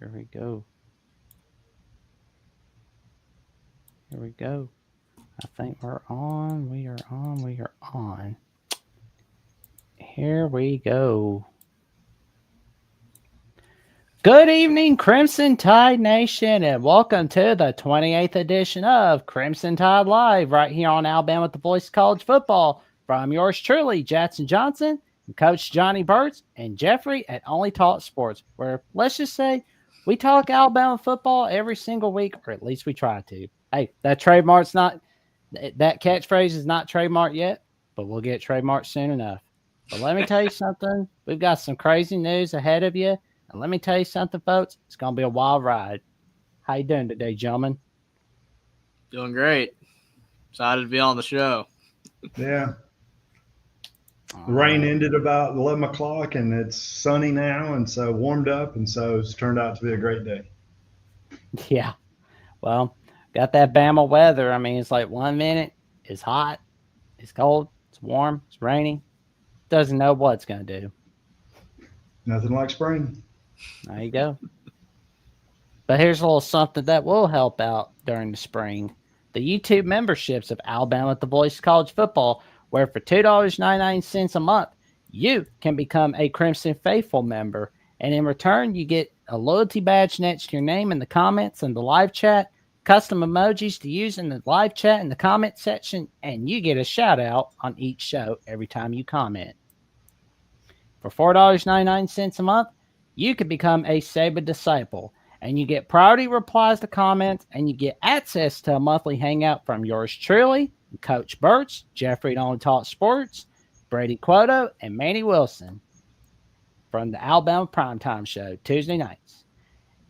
Here we go. Here we go. I think we're on. We are on. We are on. Here we go. Good evening, Crimson Tide Nation, and welcome to the 28th edition of Crimson Tide Live, right here on Alabama with the Voice of College Football. From yours truly, Jackson Johnson, and Coach Johnny Burts, and Jeffrey at Only Talk Sports, where, let's just say, we talk Alabama football every single week, or at least we try to. Hey, that catchphrase is not trademarked yet, but we'll get trademarked soon enough. But let me tell you something. We've got some crazy news ahead of you. And let me tell you something, folks. It's going to be a wild ride. How you doing today, gentlemen? Doing great. Excited to be on the show. Yeah. The rain ended about 11 o'clock, and it's sunny now, and so warmed up, and so it's turned out to be a great day. Yeah. Well, got that Bama weather. I mean, it's like 1 minute it's hot, it's cold, it's warm, it's rainy. Doesn't know what it's going to do. Nothing like spring. There you go. But here's a little something that will help out during the spring. The YouTube memberships of Alabama with the Voice of College Football, where for $2.99 a month, you can become a Crimson Faithful member. And in return, you get a loyalty badge next to your name in the comments and the live chat, custom emojis to use in the live chat and the comment section, and you get a shout out on each show every time you comment. For $4.99 a month, you can become a Saban Disciple, and you get priority replies to comments, and you get access to a monthly hangout from yours truly, Coach Burts, Jeffrey at Only Talk Sports, Brady Quoto, and Manny Wilson from the Alabama Primetime Show, Tuesday nights.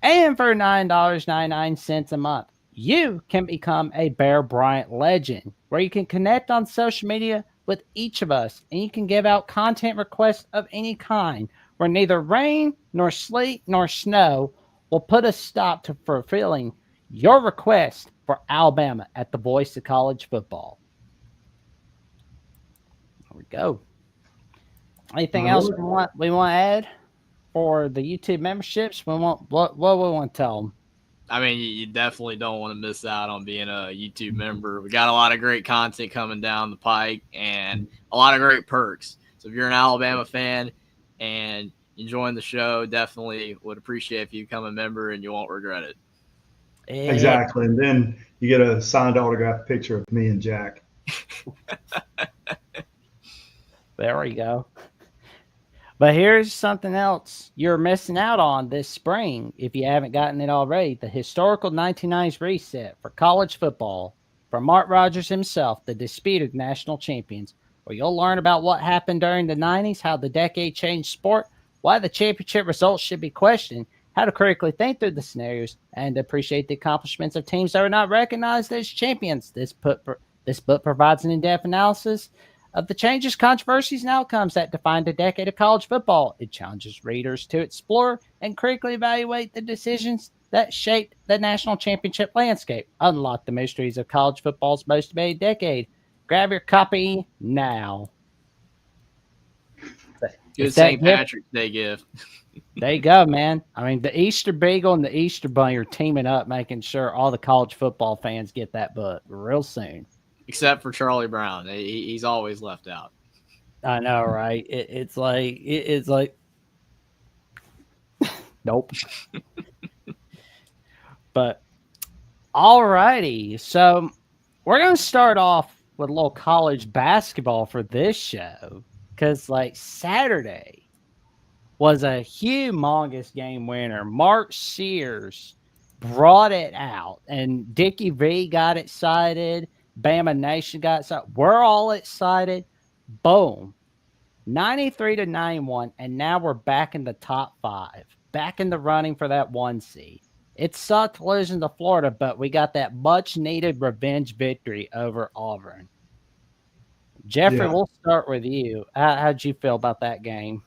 And for $9.99 a month, you can become a Bear Bryant legend, where you can connect on social media with each of us, and you can give out content requests of any kind, where neither rain, nor sleet, nor snow will put a stop to fulfilling your request for Alabama at the Voice of College Football. There we go. Anything else we want to add for the YouTube memberships? What we want to tell them? I mean, you definitely don't want to miss out on being a YouTube member. We got a lot of great content coming down the pike and a lot of great perks. So if you're an Alabama fan and enjoying the show, definitely would appreciate if you become a member, and you won't regret it. Exactly. And then you get a signed autographed picture of me and Jack. There we go. But here's something else you're missing out on this spring if you haven't gotten it already. The historical 1990s reset for college football from Mark Rogers himself, the disputed national champions, where you'll learn about what happened during the 90s, how the decade changed sport, why the championship results should be questioned, how to critically think through the scenarios, and appreciate the accomplishments of teams that are not recognized as champions. This book provides an in-depth analysis of the changes, controversies, and outcomes that defined a decade of college football. It challenges readers to explore and critically evaluate the decisions that shaped the national championship landscape, unlock the mysteries of college football's most debated decade. Grab your copy now. Good St. Patrick's Day gift. There you go, man. I mean, the Easter Beagle and the Easter Bunny are teaming up, making sure all the college football fans get that book real soon. Except for Charlie Brown. He's always left out. I know, right? It's like, nope. But, alrighty. So, we're going to start off with a little college basketball for this show. Because, like, Saturday was a humongous game winner. Mark Sears brought it out. And Dickie V got excited. Bama Nation got excited. We're all excited. Boom. 93-91. And now we're back in the top 5. Back in the running for that 1 seed. It sucked losing to Florida, but we got that much-needed revenge victory over Auburn. Jeffrey, We'll start with you. How'd you feel about that game?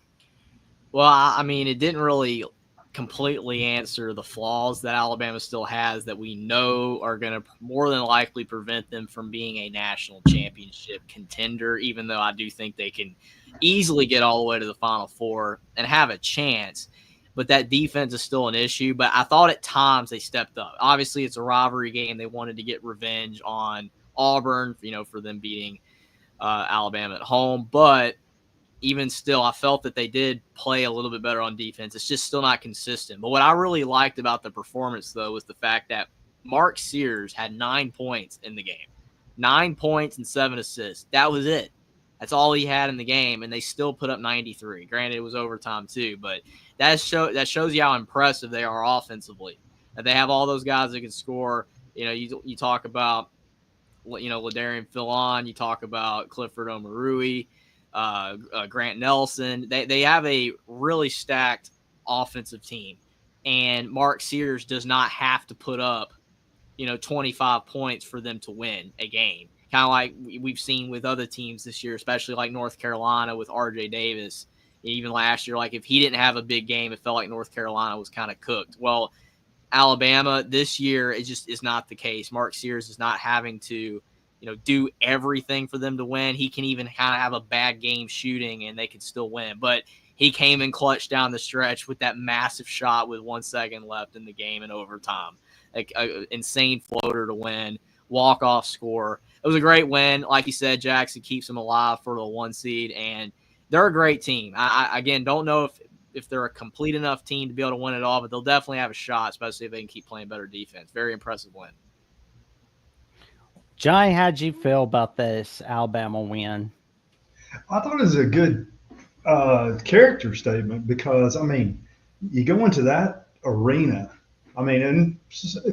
Well, I mean, it didn't really completely answer the flaws that Alabama still has that we know are going to more than likely prevent them from being a national championship contender, even though I do think they can easily get all the way to the Final Four and have a chance. but that defense is still an issue. But I thought at times they stepped up. Obviously, it's a rivalry game. They wanted to get revenge on Auburn, for them beating Alabama at home. But even still, I felt that they did play a little bit better on defense. It's just still not consistent. But what I really liked about the performance, though, was the fact that Mark Sears had 9 points in the game. 9 points and 7 assists. That was it. That's all he had in the game, and they still put up 93. Granted, it was overtime too, but that shows you how impressive they are offensively. That they have all those guys that can score. You talk about, Ladarian Philon. You talk about Clifford Omarui. Grant Nelson. They have a really stacked offensive team, and Mark Sears does not have to put up 25 points for them to win a game, kind of like we've seen with other teams this year, especially like North Carolina with RJ Davis. Even last year, like if he didn't have a big game, it felt like North Carolina was kind of cooked. Well, Alabama this year, it just is not the case. Mark Sears is not having to do everything for them to win. He can even kind of have a bad game shooting and they can still win. But he came in clutch down the stretch with that massive shot with 1 second left in the game in overtime. Like an insane floater to win, walk-off score. It was a great win. Like you said, Jackson keeps them alive for the 1 seed, and they're a great team. I again, don't know if they're a complete enough team to be able to win it all, but they'll definitely have a shot, especially if they can keep playing better defense. Very impressive win. Johnny, how'd you feel about this Alabama win? I thought it was a good character statement because, you go into that arena. And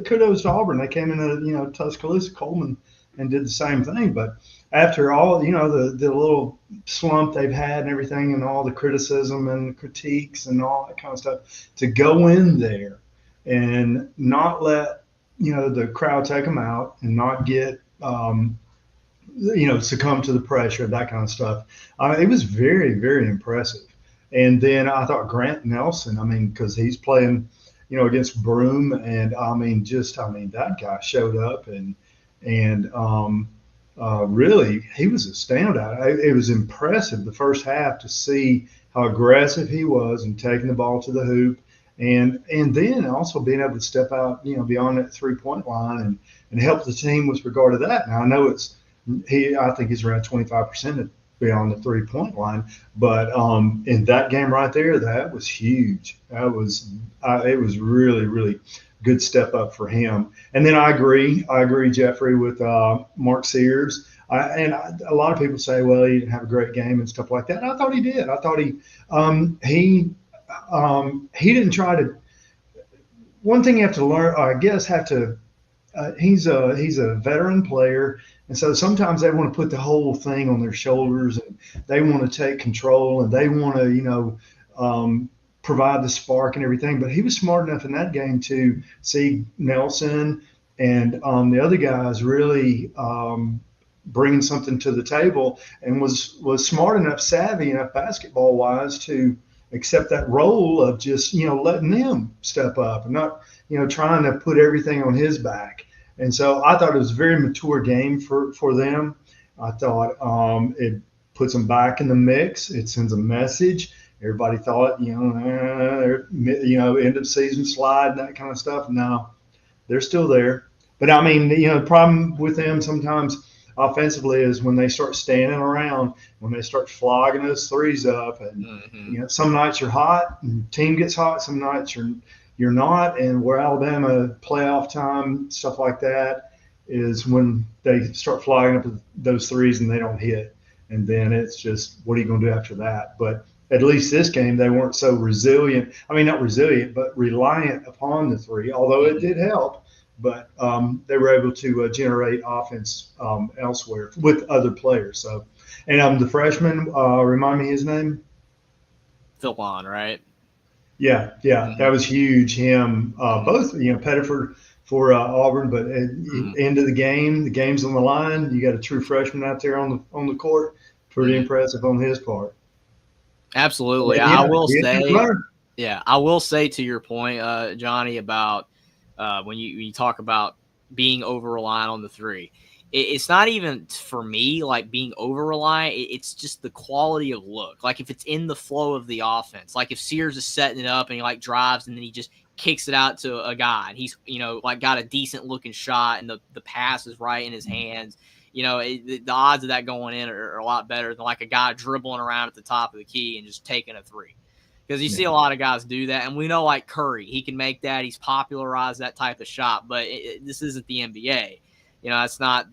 kudos to Auburn. They came into, Tuscaloosa, Coleman, and did the same thing. But after all, the little slump they've had and everything and all the criticism and critiques and all that kind of stuff, to go in there and not let, the crowd take them out and not get, succumb to the pressure, that kind of stuff. It was very, very impressive. And then I thought Grant Nelson, because he's playing, against Broome, and that guy showed up and really he was a standout. It was impressive the first half to see how aggressive he was in taking the ball to the hoop, and then also being able to step out, beyond that 3-point line and help the team with regard to that. Now I know I think he's around 25% beyond the 3-point line, but in that game right there, that was huge. It was really, really good step up for him. And then I agree, Jeffrey, with Mark Sears. A lot of people say, well, he didn't have a great game and stuff like that. And I thought he did. I thought he didn't try to. One thing you have to learn, he's a veteran player, and so sometimes they want to put the whole thing on their shoulders, and they want to take control, and they want to provide the spark and everything. But he was smart enough in that game to see Nelson and the other guys really bringing something to the table, and was smart enough, savvy enough basketball wise to accept that role of just letting them step up and not trying to put everything on his back. And so I thought it was a very mature game for them. I thought it puts them back in the mix. It sends a message. Everybody thought, end of season slide and that kind of stuff. No, they're still there. But the problem with them sometimes offensively is when they start standing around, when they start flogging those threes up, and some nights you're hot and team gets hot, some nights you're not, and where Alabama playoff time, stuff like that, is when they start flying up those threes and they don't hit. And then it's just, what are you going to do after that? But at least this game, they weren't so resilient. Not resilient, but reliant upon the three, although it did help. But they were able to generate offense elsewhere with other players. So, and the freshman, remind me his name? Philon, right? Yeah, that was huge. Him, both, Pettiford for Auburn, but end of the game's on the line. You got a true freshman out there on the court. Pretty impressive on his part. Absolutely, Yeah, I will say. Yeah, I will say to your point, Johnny, about when you talk about being over reliant on the three. it's not even for me like being over reliant. It's just the quality of look. Like if it's in the flow of the offense, like if Sears is setting it up and he like drives and then he just kicks it out to a guy and he's, like got a decent looking shot and the pass is right in his hands. The odds of that going in are a lot better than like a guy dribbling around at the top of the key and just taking a three. Because you see a lot of guys do that. And we know like Curry, he can make that. He's popularized that type of shot, but this isn't the NBA. It's not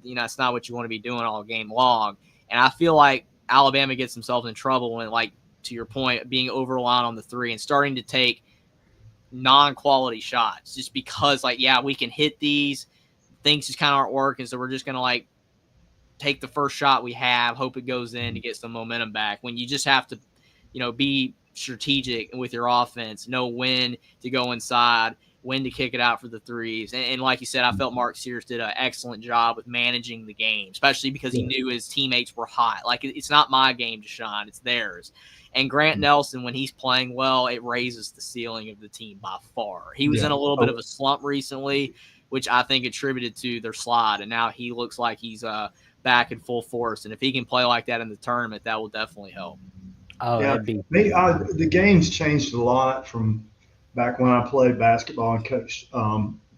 what you want to be doing all game long. And I feel like Alabama gets themselves in trouble when, like, to your point, being over reliant on the three and starting to take non-quality shots just because, like, yeah, we can hit these. Things just kind of aren't working, so we're just going to, like, take the first shot we have, hope it goes in to get some momentum back. When you just have to, be strategic with your offense, know when to go inside, when to kick it out for the threes. And like you said, I felt Mark Sears did an excellent job with managing the game, especially because he knew his teammates were hot. Like, it's not my game to shine, it's theirs. And Grant Nelson, when he's playing well, it raises the ceiling of the team by far. He was in a little bit of a slump recently, which I think attributed to their slide. And now he looks like he's back in full force. And if he can play like that in the tournament, that will definitely help. Oh, yeah. The game's changed a lot from back when I played basketball and coached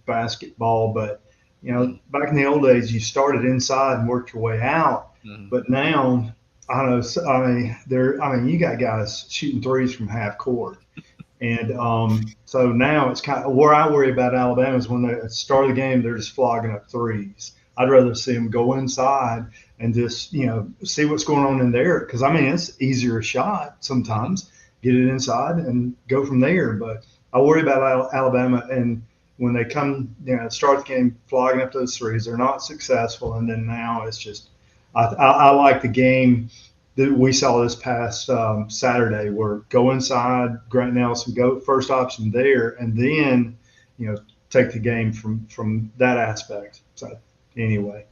basketball. But, back in the old days, you started inside and worked your way out. Mm-hmm. But now, I don't know, you got guys shooting threes from half court. And so now it's kind of where I worry about Alabama is when they start the game, they're just flogging up threes. I'd rather see them go inside and just, see what's going on in there. Because, it's easier shot sometimes. Get it inside and go from there. But I worry about Alabama, and when they come, start the game flogging up those threes, they're not successful. And then now it's just I like the game that we saw this past Saturday, where go inside, Grant Nelson, go first option there, and then, take the game from that aspect. So anyway.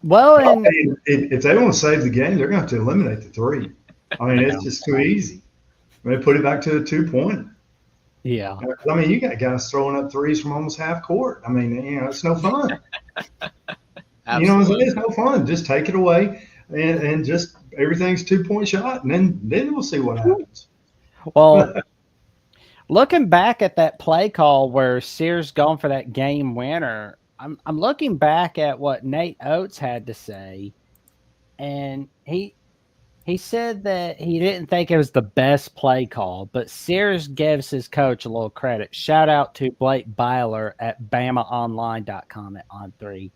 Well, and if they want to save the game, they're going to have to eliminate the three. It's just too easy. Put it back to a 2-point. Yeah. You got guys throwing up threes from almost half court. It's no fun. You know what I'm saying? It's no fun. Just take it away and just everything's 2-point shot, and then we'll see what happens. Well, looking back at that play call where Sears going for that game winner, I'm looking back at what Nate Oates had to say, and he said that he didn't think it was the best play call, but Sears gives his coach a little credit. Shout out to Blake Byler at BamaOnline.com at On3,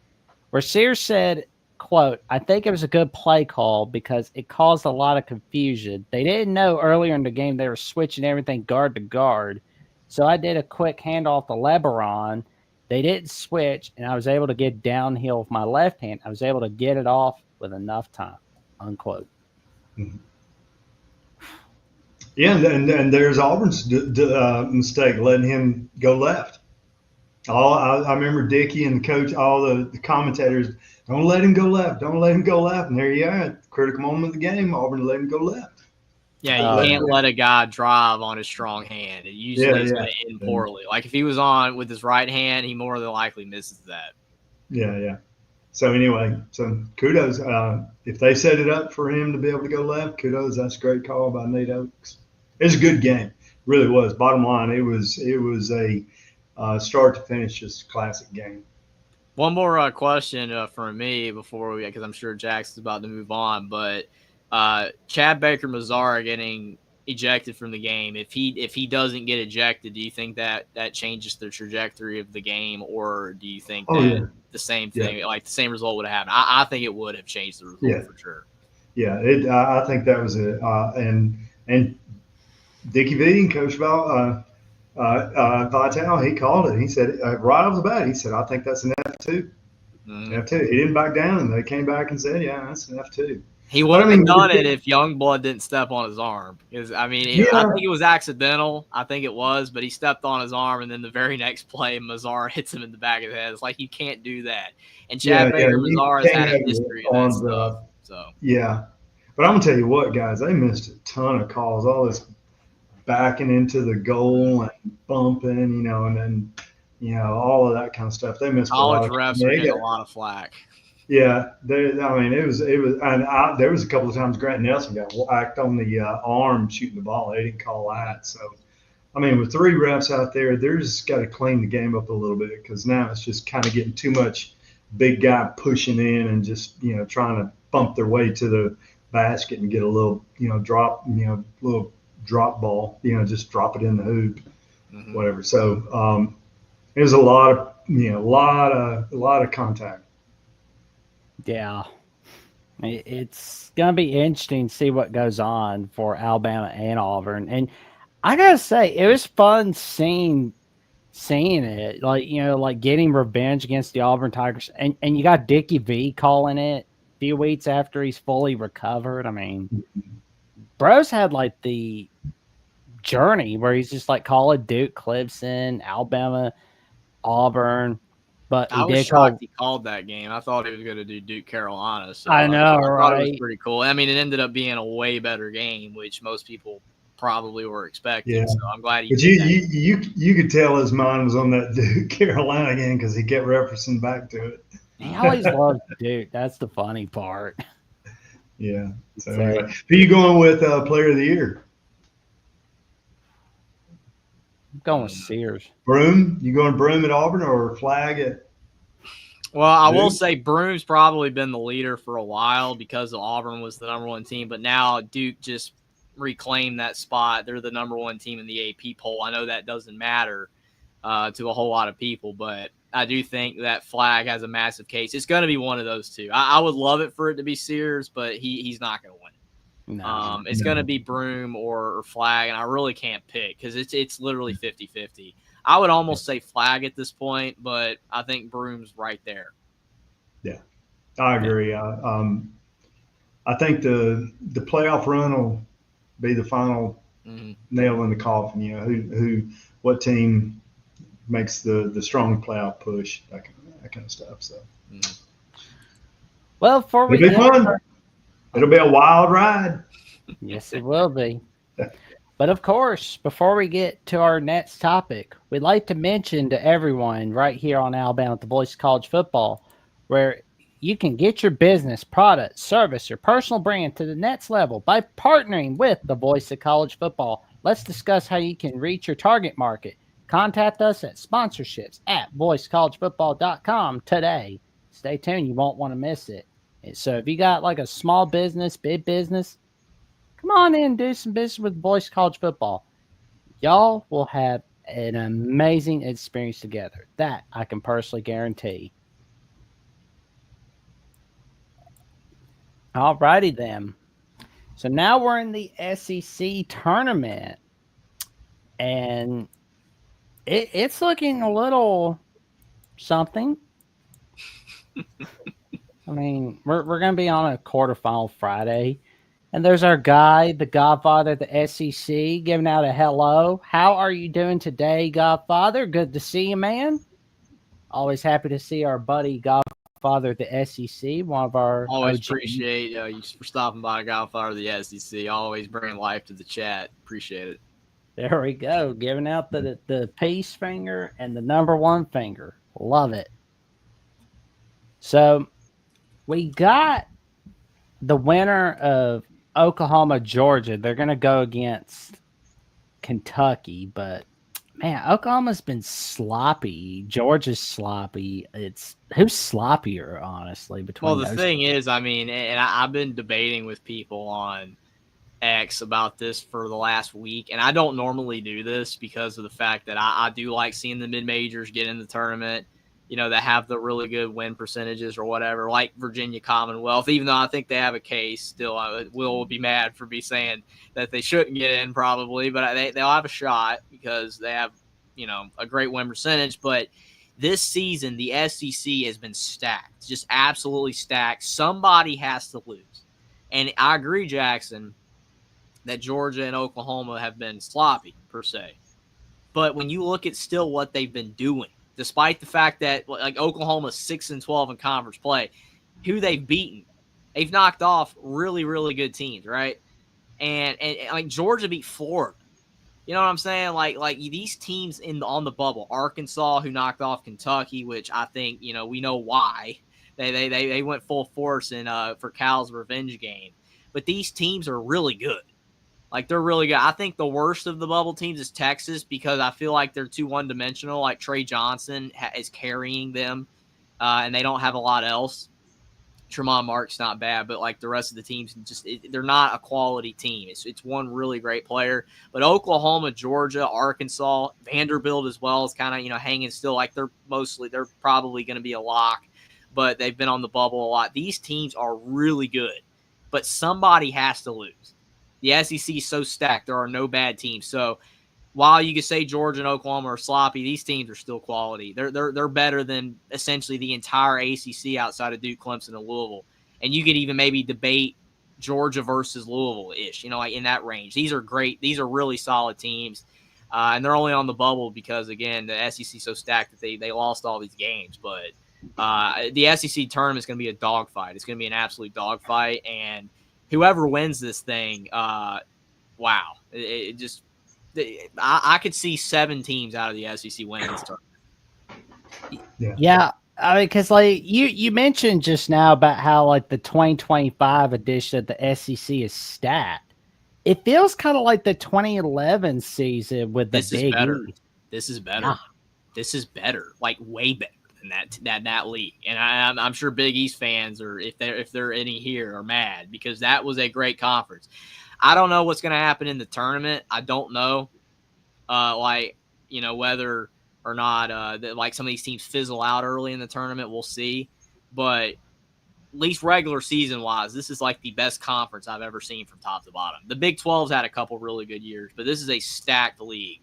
where Sears said, quote, "I think it was a good play call because it caused a lot of confusion. They didn't know earlier in the game they were switching everything guard to guard. So I did a quick handoff to LeBron. They didn't switch, and I was able to get downhill with my left hand. I was able to get it off with enough time," unquote. Mm-hmm. Yeah, and there's Auburn's mistake, letting him go left. I remember Dickey and the coach, all the commentators, don't let him go left. Don't let him go left. And there you are, critical moment of the game, Auburn let him go left. Yeah, you can't let a guy drive on his strong hand. It usually is going to end poorly. Like if he was on with his right hand, he more than likely misses that. Yeah. So anyway, kudos. If they set it up for him to be able to go left, kudos. That's a great call by Nate Oates. It was a good game. Really was. Bottom line, it was a start to finish, just a classic game. One more question from me before because I'm sure Jackson's about to move on, but Chad Baker-Mazara getting ejected from the game. If he doesn't get ejected, do you think that changes the trajectory of the game, or do you think the same thing, like the same result would have happened? I think it would have changed the result for sure. Yeah, I think that was it. And Dickie V and Coach Vital, he called it. He said right off the bat, he said, "I think that's an F2." Mm-hmm. F2. He didn't back down, and they came back and said, "Yeah, that's an F2." He wouldn't have done it if Youngblood didn't step on his arm. Because I think it was accidental. I think it was, but he stepped on his arm, and then the very next play, Mazara hits him in the back of the head. It's like you can't do that. And Chad Baker-Mazara has had a history of that stuff. So yeah, but I'm gonna tell you what, guys, they missed a ton of calls. All this backing into the goal and bumping, and then all of that kind of stuff. They missed a College lot of. refs are They getting got, a lot of flack. yeah, I mean, it was, and there was a couple of times Grant Nelson got whacked on the arm shooting the ball. They didn't call that. So, I mean, with 3 refs out there, they're just got to clean the game up a little bit because now it's just kind of getting too much big guy pushing in and just, trying to bump their way to the basket and get a little, little drop ball, just drop it in the hoop, whatever. So, there's a lot of, a lot of contact. Yeah. It's going to be interesting to see what goes on for Alabama and Auburn. And I got to say, it was fun seeing it, like getting revenge against the Auburn Tigers. And you got Dickie V calling it a few weeks after he's fully recovered. I mean, bro's had like the journey where he's just like calling Duke, Clemson, Alabama, Auburn. But he I was did shocked call. he called that game. I thought he was going to do Duke Carolina. So I know, I thought it was right? pretty cool. I mean, it ended up being a way better game, which most people probably were expecting. Yeah. So I'm glad he But did that. you could tell his mind was on that Duke Carolina game because he kept referencing back to it. He always loved Duke. That's the funny part. Yeah. So So, anyway, who you going with Player of the Year? I'm going with Sears. Broom? You going Broom at Auburn or Flag at? Well, I will Duke? say Broom's probably been the leader for a while because Auburn was the #1 team, but now Duke just reclaimed that spot. They're the #1 team in the AP poll. I know that doesn't matter to a whole lot of people, but I do think that Flag has a massive case. It's going to be one of those two. I would love it for it to be Sears, but he's not going to win. No. It's going to be Broom or Flag, and I really can't pick because it's literally 50-50. I would almost say Flag at this point, but I think Broom's right there. Yeah, I agree. I think the playoff run will be the final nail in the coffin. What team makes the strong playoff push, that kind of stuff. So, Well, before we it'll be get fun. It'll be a wild ride. Yes, it will be. But of course, before we get to our next topic, we'd like to mention to everyone right here on Alabama at the Voice of College Football, where you can get your business, product, service, your personal brand to the next level by partnering with the Voice of College Football. Let's discuss how you can reach your target market. Contact us at sponsorships@voicecollegefootball.com today. Stay tuned. You won't want to miss it. And so if you got like a small business, big business, come on in and do some business with Voice College Football. Y'all will have an amazing experience together. That I can personally guarantee. All righty then. So now we're in the SEC tournament. And it's looking a little something. I mean, we're going to be on a quarterfinal Friday. And there's our guy, the Godfather of the SEC, giving out a hello. How are you doing today, Godfather? Good to see you, man. Always happy to see our buddy Godfather of the SEC, one of our Always OGs. appreciate you for stopping by, Godfather of the SEC. Always bringing life to the chat. Appreciate it. There we go, giving out the peace finger and the #1 finger. Love it. So we got the winner of Oklahoma, Georgia. They're going to go against Kentucky, but man, Oklahoma's been sloppy. Georgia's sloppy. It's who's sloppier, honestly, between Well, the those thing is, I mean, and I've been debating with people on X about this for the last week, and I don't normally do this because of the fact that I do like seeing the mid-majors get in the tournament, that have the really good win percentages or whatever, like Virginia Commonwealth, even though I think they have a case still. Will be mad for me saying that they shouldn't get in probably, but they'll have a shot because they have, a great win percentage. But this season, the SEC has been stacked, just absolutely stacked. Somebody has to lose. And I agree, Jackson, that Georgia and Oklahoma have been sloppy per se. But when you look at still what they've been doing, despite the fact that like Oklahoma's 6-12 in conference play, who they've beaten, they've knocked off really, really good teams, right? And like Georgia beat Florida. You know what I'm saying? Like these teams on the bubble, Arkansas, who knocked off Kentucky, which I think we know why they went full force in for Cal's revenge game. But these teams are really good. Like, they're really good. I think the worst of the bubble teams is Texas because I feel like they're too one-dimensional. Like, Trey Johnson is carrying them, and they don't have a lot else. Tremont Mark's not bad, but, like, the rest of the teams, they're not a quality team. It's one really great player. But Oklahoma, Georgia, Arkansas, Vanderbilt as well is kind of, hanging still. Like, they're probably going to be a lock, but they've been on the bubble a lot. These teams are really good, but somebody has to lose. The SEC is so stacked. There are no bad teams. So while you could say Georgia and Oklahoma are sloppy, these teams are still quality. They're better than essentially the entire ACC outside of Duke, Clemson, and Louisville. And you could even maybe debate Georgia versus Louisville-ish, like in that range. These are great. These are really solid teams. And they're only on the bubble because, again, the SEC is so stacked that they lost all these games. But the SEC tournament is going to be a dogfight. It's going to be an absolute dogfight. And whoever wins this thing, wow. I could see 7 teams out of the SEC winning this tournament. Yeah. I mean, because like you mentioned just now about how like the 2025 edition of the SEC is stacked. It feels kind of like the 2011 season with the Big East. This is better. This is better, like way better than that league. And I'm sure Big East fans, or if they're any here, are mad because that was a great conference. I don't know what's going to happen in the tournament. I don't know, whether or not like some of these teams fizzle out early in the tournament. We'll see. But at least regular season wise, this is like the best conference I've ever seen from top to bottom. The Big 12's had a couple really good years, but this is a stacked league.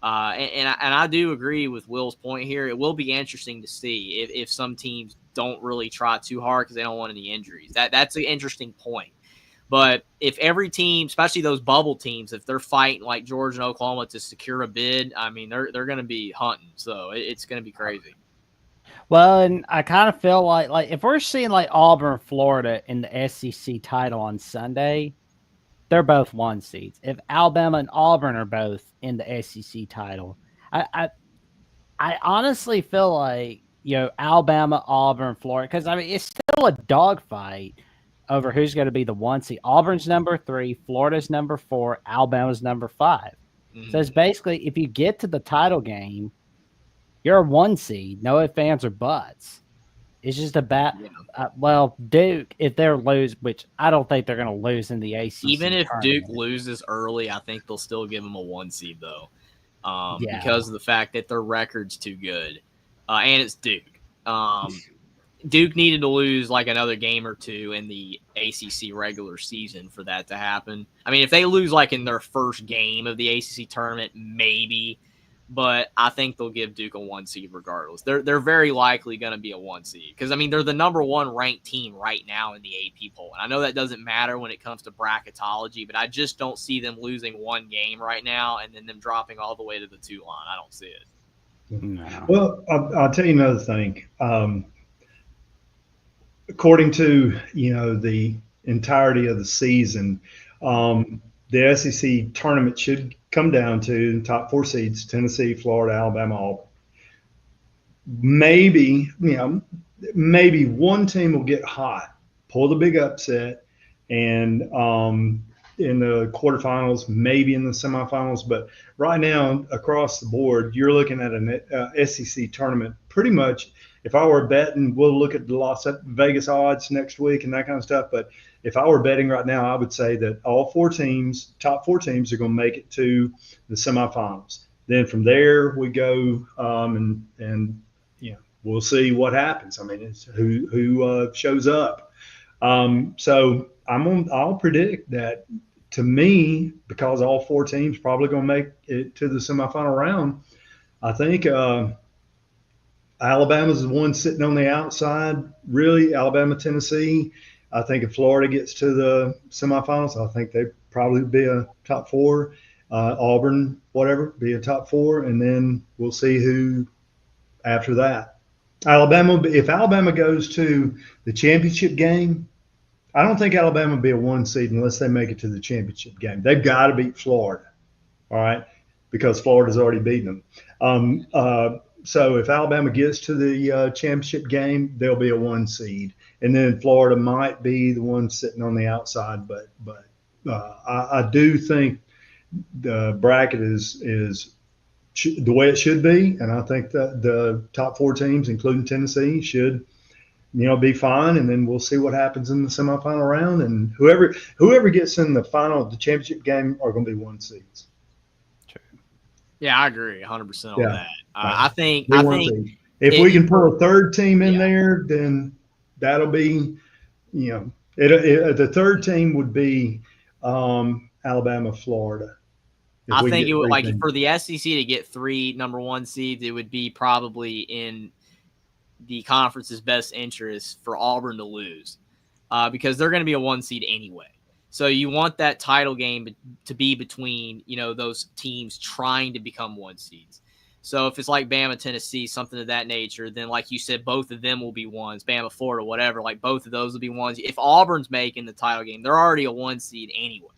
And I do agree with Will's point here. It will be interesting to see if some teams don't really try too hard because they don't want any injuries. That's an interesting point. But if every team, especially those bubble teams, if they're fighting like Georgia and Oklahoma to secure a bid, I mean, they're going to be hunting. So it's going to be crazy. Well, and I kind of feel like if we're seeing like Auburn, Florida in the SEC title on Sunday, they're both 1 seeds. If Alabama and Auburn are both in the SEC title, I honestly feel like Alabama, Auburn, Florida, because I mean it's still a dogfight over who's going to be the 1 seed. Auburn's number 3, Florida's number 4, Alabama's number 5. Mm-hmm. So it's basically if you get to the title game, you're a 1 seed. No ifs, ands, or buts. It's just about Duke, if they're lose, which I don't think they're going to lose in the ACC. Even if tournament. Duke loses early, I think they'll still give them a 1 seed though, because of the fact that their record's too good, and it's Duke. Duke needed to lose like another game or 2 in the ACC regular season for that to happen. I mean, if they lose like in their first game of the ACC tournament, maybe. But I think they'll give Duke a 1 seed regardless. They're very likely going to be a 1 seed because, I mean, they're the number 1 ranked team right now in the AP poll. And I know that doesn't matter when it comes to bracketology, but I just don't see them losing 1 game right now and then them dropping all the way to the 2 line. I don't see it. No. Well, I'll tell you another thing. According to, the entirety of the season, the SEC tournament should come down to the top 4 seeds: Tennessee, Florida, Alabama, Auburn. Maybe one team will get hot, pull the big upset, and in the quarterfinals, maybe in the semifinals. But right now, across the board, you're looking at an SEC tournament pretty much. If I were betting, we'll look at the Las Vegas odds next week and that kind of stuff. But if I were betting right now, I would say that all 4 teams, top 4 teams, are going to make it to the semifinals. Then from there we go, and we'll see what happens. I mean, it's who shows up. So I'll predict that, to me, because all 4 teams probably going to make it to the semifinal round. I think Alabama's the one sitting on the outside, really. Alabama, Tennessee. I think if Florida gets to the semifinals, I think they'd probably be a top 4. Auburn, whatever, be a top 4, and then we'll see who after that. If Alabama goes to the championship game, I don't think Alabama will be a 1 seed unless they make it to the championship game. They've got to beat Florida. All right. because Florida's already beaten them. So if Alabama gets to the championship game, they'll be a 1 seed, and then Florida might be the one sitting on the outside. But I do think the bracket is the way it should be, and I think that the top 4 teams, including Tennessee, should be fine, and then we'll see what happens in the semifinal round, and whoever gets in the championship game are going to be 1 seeds. Yeah, I agree 100% on Yeah. that. I think if we can pull a 3rd team in there, then that'll be, the 3rd team would be Alabama, Florida. I think it would, like, for the SEC to get 3 number 1 seeds, it would be probably in the conference's best interest for Auburn to lose, because they're going to be a 1 seed anyway. So you want that title game to be between, those teams trying to become 1 seeds. So if it's like Bama, Tennessee, something of that nature, then like you said, both of them will be 1s. Bama, Florida, whatever, like both of those will be 1s. If Auburn's making the title game, they're already a 1 seed anyway.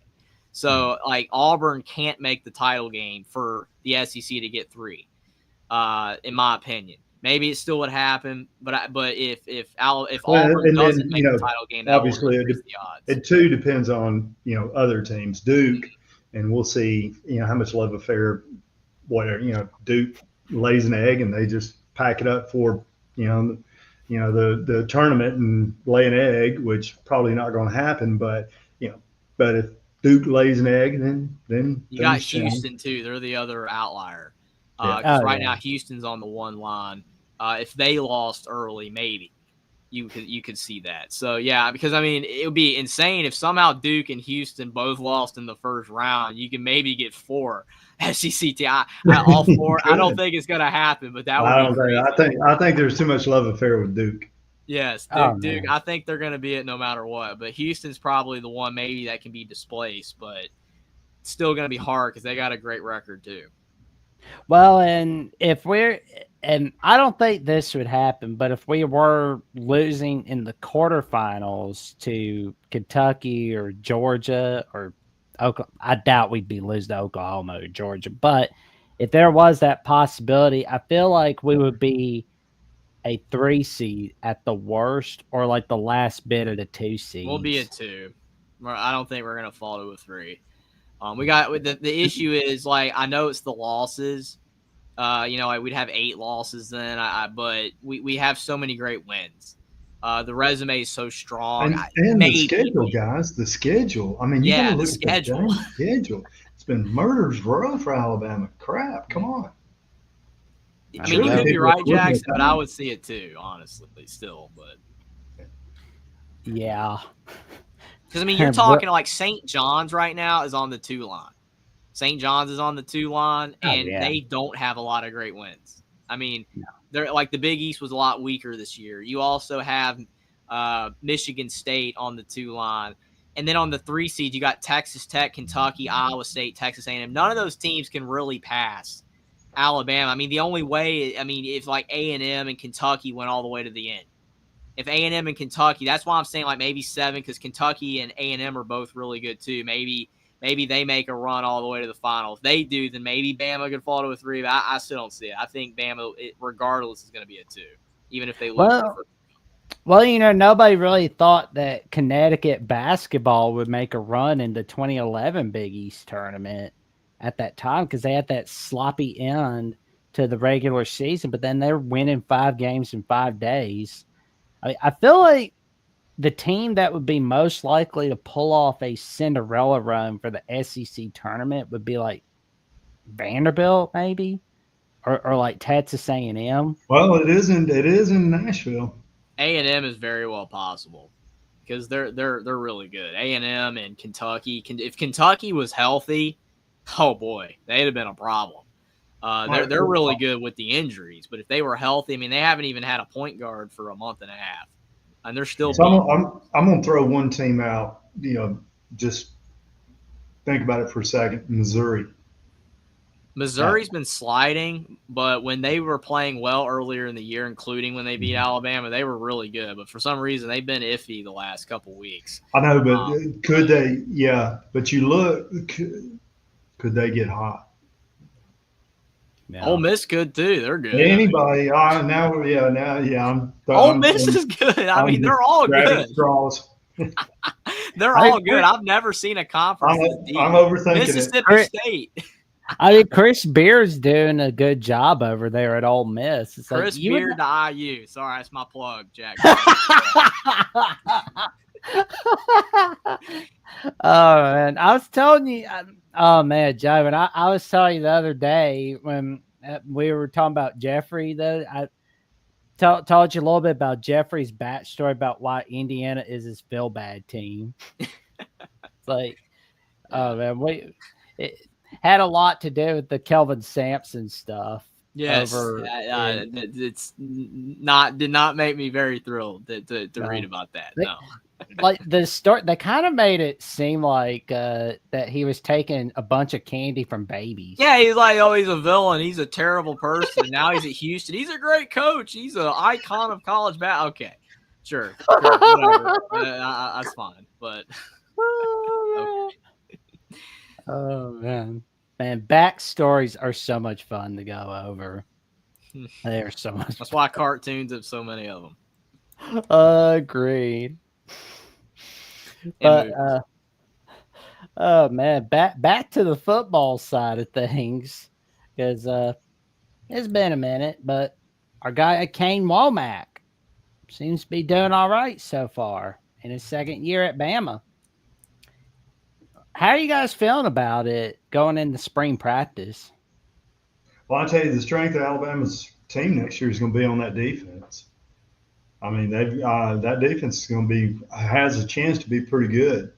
So like Auburn can't make the title game for the SEC to get 3, in my opinion. Maybe it still would happen, but if Auburn doesn't make the title game, that obviously the odds. It too depends on other teams. Duke, and we'll see how much love affair Duke lays an egg and they just pack it up for the tournament and lay an egg, which probably not going to happen. But if Duke lays an egg, then you got Houston too. They're the other outlier. Right now Houston's on the 1 line. If they lost early, maybe you could see that. So yeah, because I mean it would be insane if somehow Duke and Houston both lost in the first round. You can maybe get 4 SEC all 4. I don't think it's gonna happen, but that would be crazy. I think there's too much love affair with Duke. Yes, Duke. I think they're gonna be it no matter what. But Houston's probably the one maybe that can be displaced, but it's still gonna be hard because they got a great record too. Well, and I don't think this would happen, but if we were losing in the quarterfinals to Kentucky or Georgia or Oklahoma, I doubt we'd be losing to Oklahoma or Georgia. But if there was that possibility, I feel like we would be a 3 seed at the worst, or like the last bit of the 2 seeds. We'll be a 2. I don't think we're gonna fall to a 3. We got the issue is, like, I know it's the losses. We'd have 8 losses then. But we have so many great wins. The resume is so strong. And the schedule, guys. The schedule. I mean, you gotta look at the schedule. It's been murder's row for Alabama. Crap. Come on. I mean, you could be right, Jackson, but I would see it too, honestly, still. But yeah. Because, I mean, you're talking like St. John's right now is on the 2 line. St. John's is on the 2 line, and they don't have a lot of great wins. I mean, they're like the Big East was a lot weaker this year. You also have Michigan State on the 2 line. And then on the 3 seed, you got Texas Tech, Kentucky, Iowa State, Texas A&M. None of those teams can really pass Alabama. I mean, the only way, if like A&M and Kentucky went all the way to the end. If A&M and Kentucky, that's why I'm saying like maybe 7, because Kentucky and A&M are both really good too. Maybe they make a run all the way to the final. If they do, then maybe Bama could fall to a 3. But I still don't see it. I think Bama, regardless, is going to be a 2, even if they lose. Well, nobody really thought that Connecticut basketball would make a run in the 2011 Big East tournament at that time, because they had that sloppy end to the regular season, but then they're winning 5 games in 5 days. I feel like the team that would be most likely to pull off a Cinderella run for the SEC tournament would be like Vanderbilt, maybe, or like Texas A&M. Well, it is in Nashville. A&M is very well possible because they're really good. A&M and Kentucky. If Kentucky was healthy, oh boy, they'd have been a problem. They're really good with the injuries, but if they were healthy, I mean, they haven't even had a point guard for a month and a half, and they're still. So I'm going to throw one team out. Just think about it for a second. Missouri's been sliding, but when they were playing well earlier in the year, including when they beat Alabama, they were really good. But for some reason, they've been iffy the last couple weeks. I know, but could they? Yeah, but you look. Could they get hot? Yeah. Ole Miss good too. They're good. Anybody? I'm Ole Miss is good. I mean, they're all grabbing good. straws. They're I all agree. good. I've never seen a conference this deep. I'm overthinking Mississippi it. State. I mean, Chris Beard's doing a good job over there at Ole Miss. It's Chris like you would Beard to IU. Sorry, that's my plug, Jack. Oh man, I was telling you. Oh man, Joe, and I was telling you the other day when we were talking about Jeffrey. Though I told you a little bit about Jeffrey's backstory about why Indiana is his feel bad team. It's like, oh man, it had a lot to do with the Kelvin Sampson stuff. Yes, it's not did not make me very thrilled to read about that. No. Like the start, they kind of made it seem like that he was taking a bunch of candy from babies. Yeah, he's like, oh, he's a villain. He's a terrible person. Now he's at Houston. He's a great coach. He's an icon of college basketball. Okay, sure, whatever. That's fine. But okay. Oh man, backstories are so much fun to go over. They are so much. That's why cartoons have so many of them. Agreed. But oh man, back to the football side of things, because it's been a minute, but our guy Kane Womack seems to be doing all right so far in his second year at Bama. How are you guys feeling about it going into spring practice? Well, I tell you, the strength of Alabama's team next year is going to be on that defense. I mean, that defense is going to has a chance to be pretty good.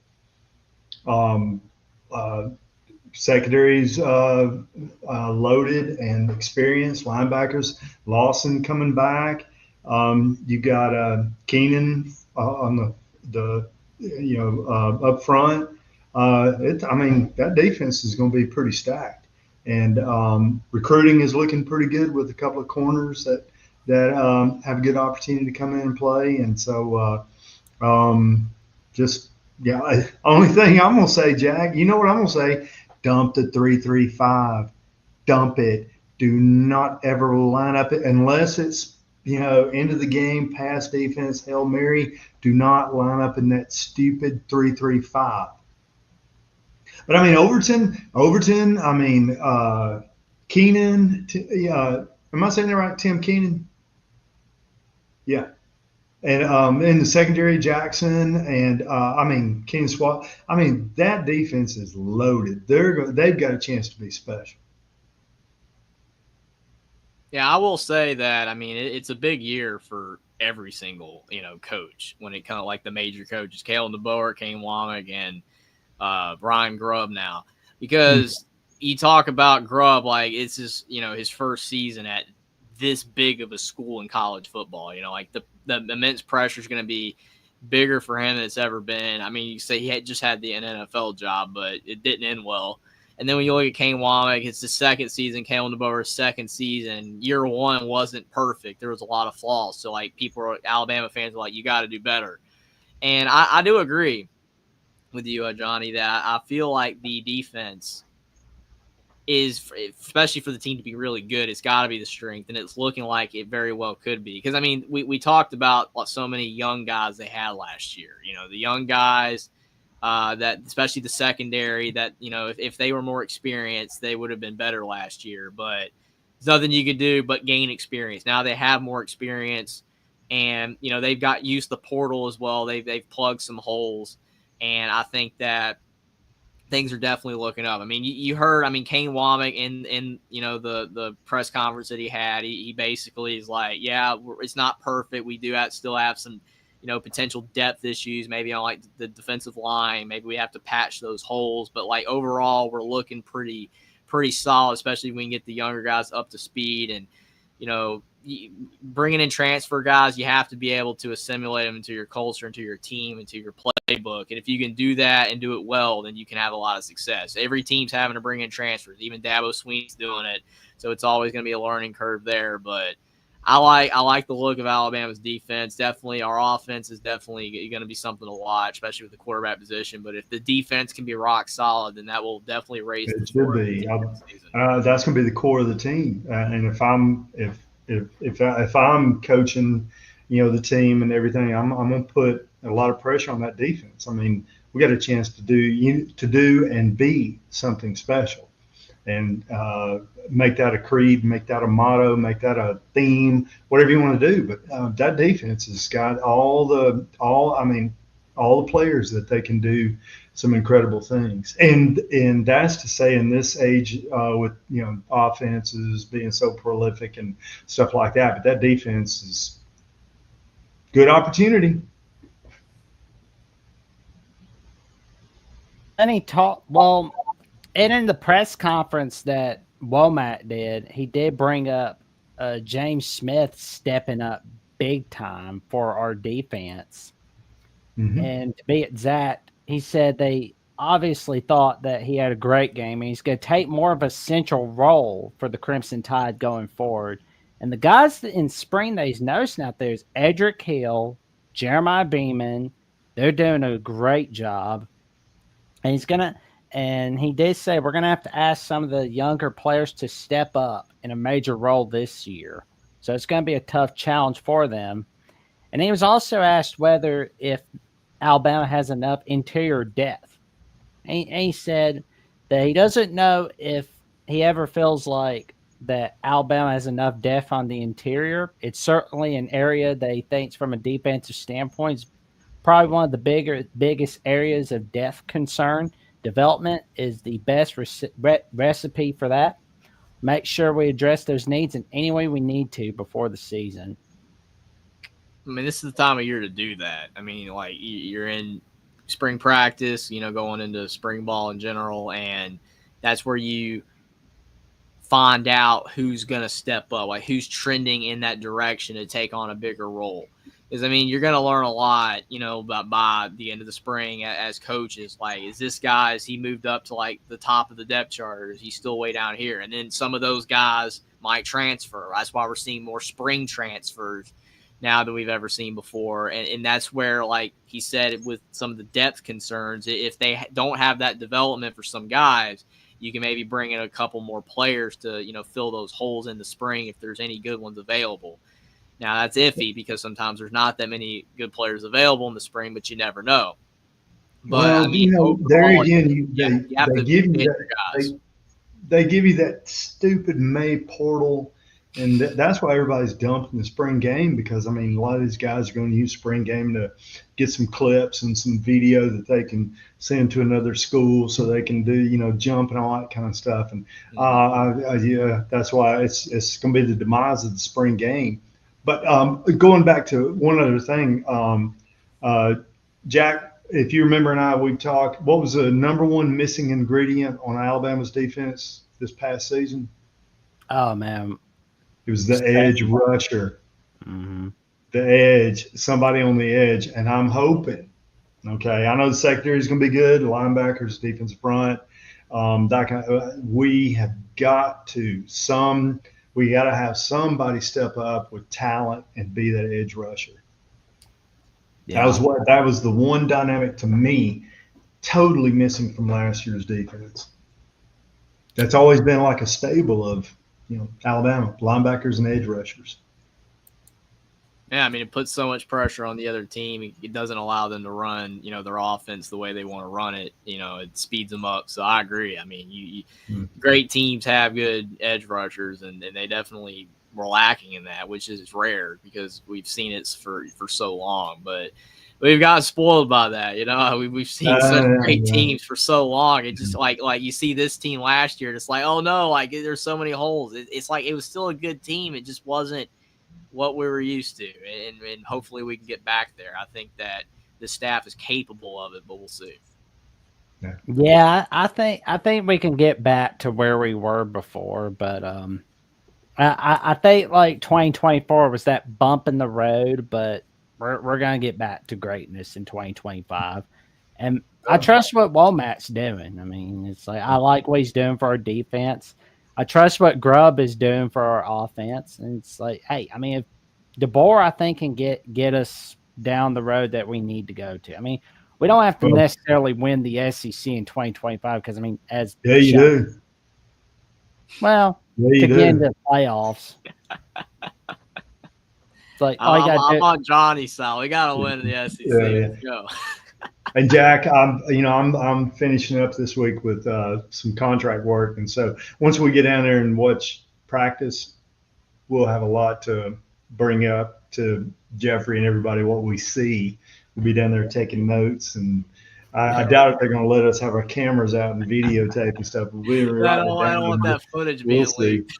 Secondary's loaded and experienced. Linebackers, Lawson coming back. You got Keenan on the up front. That defense is going to be pretty stacked, and recruiting is looking pretty good with a couple of corners that have a good opportunity to come in and play. And so, only thing I'm gonna say, Jack, you know what I'm gonna say? Dump the 3-3-5. Dump it. Do not ever line up it unless it's end of the game, pass defense, Hail Mary. Do not line up in that stupid 3-3-5. But I mean, Overton. I mean, Keenan. Am I saying that right? Tim Keenan. Yeah. And in the secondary, Jackson and Keenan Swat. I mean, that defense is loaded. They've got a chance to be special. Yeah, I will say that. I mean, it's a big year for every single coach when it comes like the major coaches, Kalen DeBoer, Kane Womack, and Brian Grubb now, because you talk about Grubb like it's his first season at this big of a school in college football. Like the immense pressure is going to be bigger for him than it's ever been. I mean, you say he just had an NFL job, but it didn't end well. And then when you look at Kane Womack, it's the second season, Kalen DeBoer's second season. Year one wasn't perfect. There was a lot of flaws. So, like, Alabama fans are like, you got to do better. And I do agree with you, Johnny, that I feel like the defense is, especially for the team to be really good, it's got to be the strength. And it's looking like it very well could be. Because, I mean, we talked about so many young guys they had last year. The young guys – that especially the secondary that, if they were more experienced, they would have been better last year, but there's nothing you could do but gain experience. Now they have more experience and, they've got used to the portal as well. They've plugged some holes. And I think that things are definitely looking up. I mean, you heard, Kane Womack in the press conference that he had, he basically is like, yeah, it's not perfect. We do still have some, potential depth issues, maybe on like the defensive line. Maybe we have to patch those holes, but like overall, we're looking pretty solid, especially when you get the younger guys up to speed. And, bringing in transfer guys, you have to be able to assimilate them into your culture, into your team, into your playbook. And if you can do that and do it well, then you can have a lot of success. Every team's having to bring in transfers. Even Dabo Swinney's doing it. So it's always going to be a learning curve there. But I like the look of Alabama's defense. Definitely, our offense is definitely going to be something to watch, especially with the quarterback position. But if the defense can be rock solid, then that will definitely raise the It should floor of the be. team this season. That's going to be the core of the team. And if I'm coaching, the team and everything, I'm going to put a lot of pressure on that defense. I mean, we got a chance to do and be something special, and make that a creed, make that a motto, make that a theme, whatever you want to do. But that defense has got all the players that they can do some incredible things. And that's to say, in this age, with offenses being so prolific and stuff like that, but that defense is good opportunity. And he talked, well, and in the press conference that Womack did, he did bring up James Smith stepping up big time for our defense. Mm-hmm. And to be exact, he said they obviously thought that he had a great game and he's going to take more of a central role for the Crimson Tide going forward. And the guys in spring that he's noticing out there is Edric Hill, Jeremiah Beeman. They're doing a great job. And he did say we're gonna have to ask some of the younger players to step up in a major role this year. So it's gonna be a tough challenge for them. And he was also asked whether if Alabama has enough interior depth. And he said that he doesn't know if he ever feels like that Alabama has enough depth on the interior. It's certainly an area that he thinks from a defensive standpoint is probably one of the biggest areas of depth concern. Development is the best recipe for that. Make sure we address those needs in any way we need to before the season. I mean, this is the time of year to do that. I mean, like you're in spring practice, going into spring ball in general, and that's where you find out who's going to step up, like who's trending in that direction to take on a bigger role. Because, I mean, you're going to learn a lot, by the end of the spring as coaches. Like, is he moved up to, like, the top of the depth chart, or is he still way down here? And then some of those guys might transfer. That's why we're seeing more spring transfers now than we've ever seen before. And that's where, like he said, with some of the depth concerns, if they don't have that development for some guys, you can maybe bring in a couple more players to, fill those holes in the spring if there's any good ones available. Now, that's iffy because sometimes there's not that many good players available in the spring, but you never know. But, Well, I mean, overall, there again, you have to give you get that, your guys. they give you that stupid May portal, and that's why everybody's dumping the spring game, because, I mean, a lot of these guys are going to use spring game to get some clips and some video that they can send to another school so they can do, jump and all that kind of stuff. And yeah, that's why it's going to be the demise of the spring game. But going back to one other thing, Jack, if you remember, we've talked, what was the number one missing ingredient on Alabama's defense this past season? Oh, man. It was the edge rusher. Mm-hmm. The edge, somebody on the edge. And I'm hoping, okay, I know the secondary is going to be good, linebackers, defensive front. We have got to have somebody step up with talent and be that edge rusher. Yeah. That was the one dynamic to me totally missing from last year's defense. That's always been like a stable of, Alabama linebackers and edge rushers. Yeah, I mean, it puts so much pressure on the other team. It doesn't allow them to run, their offense the way they want to run it. It speeds them up. So I agree. I mean, great teams have good edge rushers, and they definitely were lacking in that, which is rare because we've seen it for so long. But we've gotten spoiled by that. We've seen such great teams for so long. It just like you see this team last year, it's like, oh no, like there's so many holes. It's like it was still a good team. It just wasn't what we were used to, and hopefully we can get back there. I think that the staff is capable of it, but we'll see. Yeah, I think we can get back to where we were before, but I think like 2024 was that bump in the road, but we're gonna get back to greatness in 2025, and I trust what Womack's doing. I mean, it's like I like what he's doing for our defense. I trust what Grubb is doing for our offense, and it's like, hey, I mean, if DeBoer, I think, can get us down the road that we need to go to. I mean, we don't have to necessarily win the SEC in 2025 because, I mean, as Yeah, you do. Well, Yeah, you to get do. into the playoffs. It's like all you I'm got to do. on Johnny's side. We got to win the SEC. Yeah. Let's go. And Jack, I'm finishing up this week with some contract work, and so once we get down there and watch practice, we'll have a lot to bring up to Jeffrey and everybody what we see. We'll be down there taking notes, and I doubt if they're going to let us have our cameras out and videotape and stuff. But we'll I don't want that footage being leaked.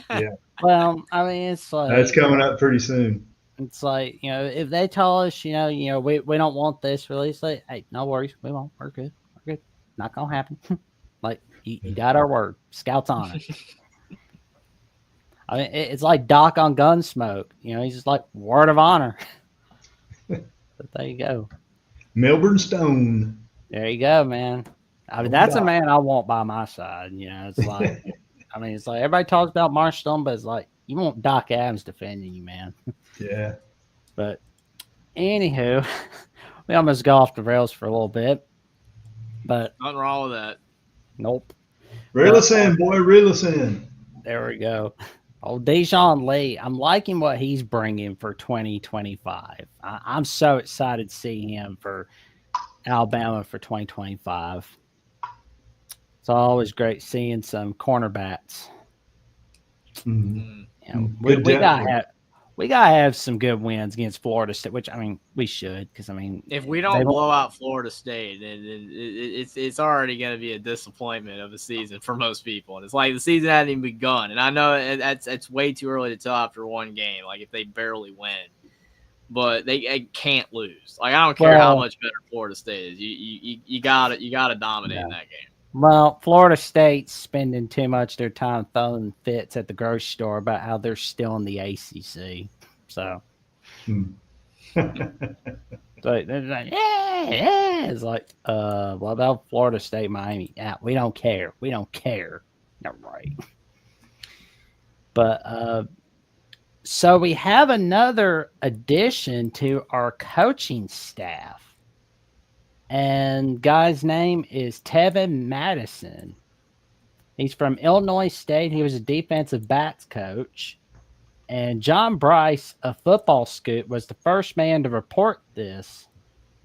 Yeah. Well, I mean, it's like That's coming up pretty soon. It's like, if they tell us, we don't want this release, like, hey, no worries, we won't. We're good. Not gonna happen. Like you got our word. Scouts on it. I mean, it's like Doc on Gunsmoke. He's just like word of honor. But there you go. Melbourne Stone. There you go, man. I mean, that's a man I want by my side. It's like, I mean, it's like everybody talks about Marsh Stone, but it's like you want Doc Adams defending you, man. Yeah. But anywho, we almost got off the rails for a little bit. But nothing wrong with that. Nope. Reel us in, boy. Reel us in. There we go. Oh, Dejoun Lee. I'm liking what he's bringing for 2025. I'm so excited to see him for Alabama for 2025. It's always great seeing some cornerbacks. Mm-hmm. We gotta have some good wins against Florida State, which I mean we should, because I mean if we don't blow out Florida State, then it's already going to be a disappointment of a season for most people, and it's like the season hasn't even begun. And I know it's way too early to tell after one game, like if they barely win, but they can't lose. Like I don't care how much better Florida State is, you got to dominate in that game. Well, Florida State's spending too much of their time throwing fits at the grocery store about how they're still in the ACC. So, so they're like, yeah. It's like, what about Florida State, Miami? Yeah, we don't care. We don't care. All right. But so we have another addition to our coaching staff. And guy's name is Tevin Madison. He's from Illinois State. He was a defensive backs coach. And John Bryce of Football Scoop was the first man to report this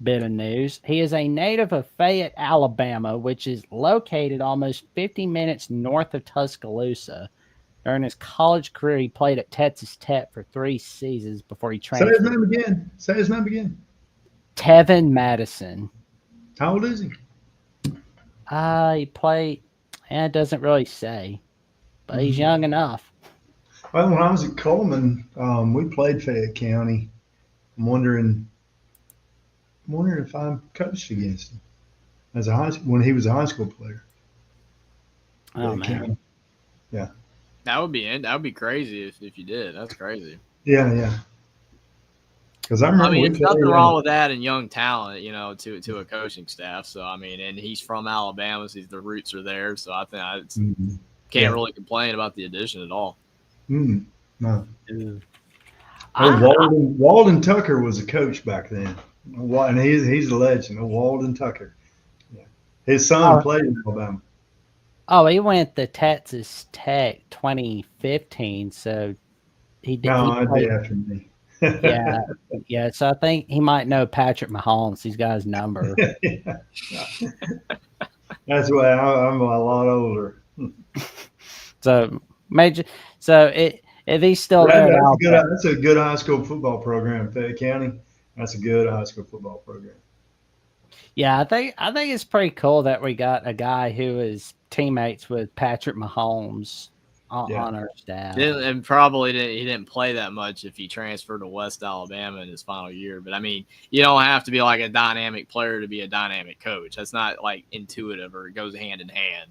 bit of news. He is a native of Fayette, Alabama, which is located almost 50 minutes north of Tuscaloosa. During his college career, he played at Texas Tech for 3 seasons before he transferred. Say his name again. Tevin Madison. How old is he? He played, it doesn't really say, but he's young enough. Well, when I was at Coleman, we played Fayette County. I'm wondering if I coached against him when he was a high school player. Oh, man. County. Yeah. That would be crazy if you did. That's crazy. Yeah. Because I remember, there's nothing wrong with that in young talent, to a coaching staff. So I mean, and he's from Alabama, so the roots are there. So I think can't really complain about the addition at all. No. Walden Tucker was a coach back then, and he's a legend. Walden Tucker. Yeah. His son played in Alabama. Oh, he went to Texas Tech 2015, so he did. No, I'd be after me. Yeah. So I think he might know Patrick Mahomes. He's got his number. That's why I'm a lot older. So if he's still there, that's a good high school football program, Fayette County. That's a good high school football program. Yeah, I think it's pretty cool that we got a guy who is teammates with Patrick Mahomes on our staff. And probably he didn't play that much if he transferred to West Alabama in his final year. But I mean, you don't have to be like a dynamic player to be a dynamic coach. That's not like intuitive, or it goes hand in hand.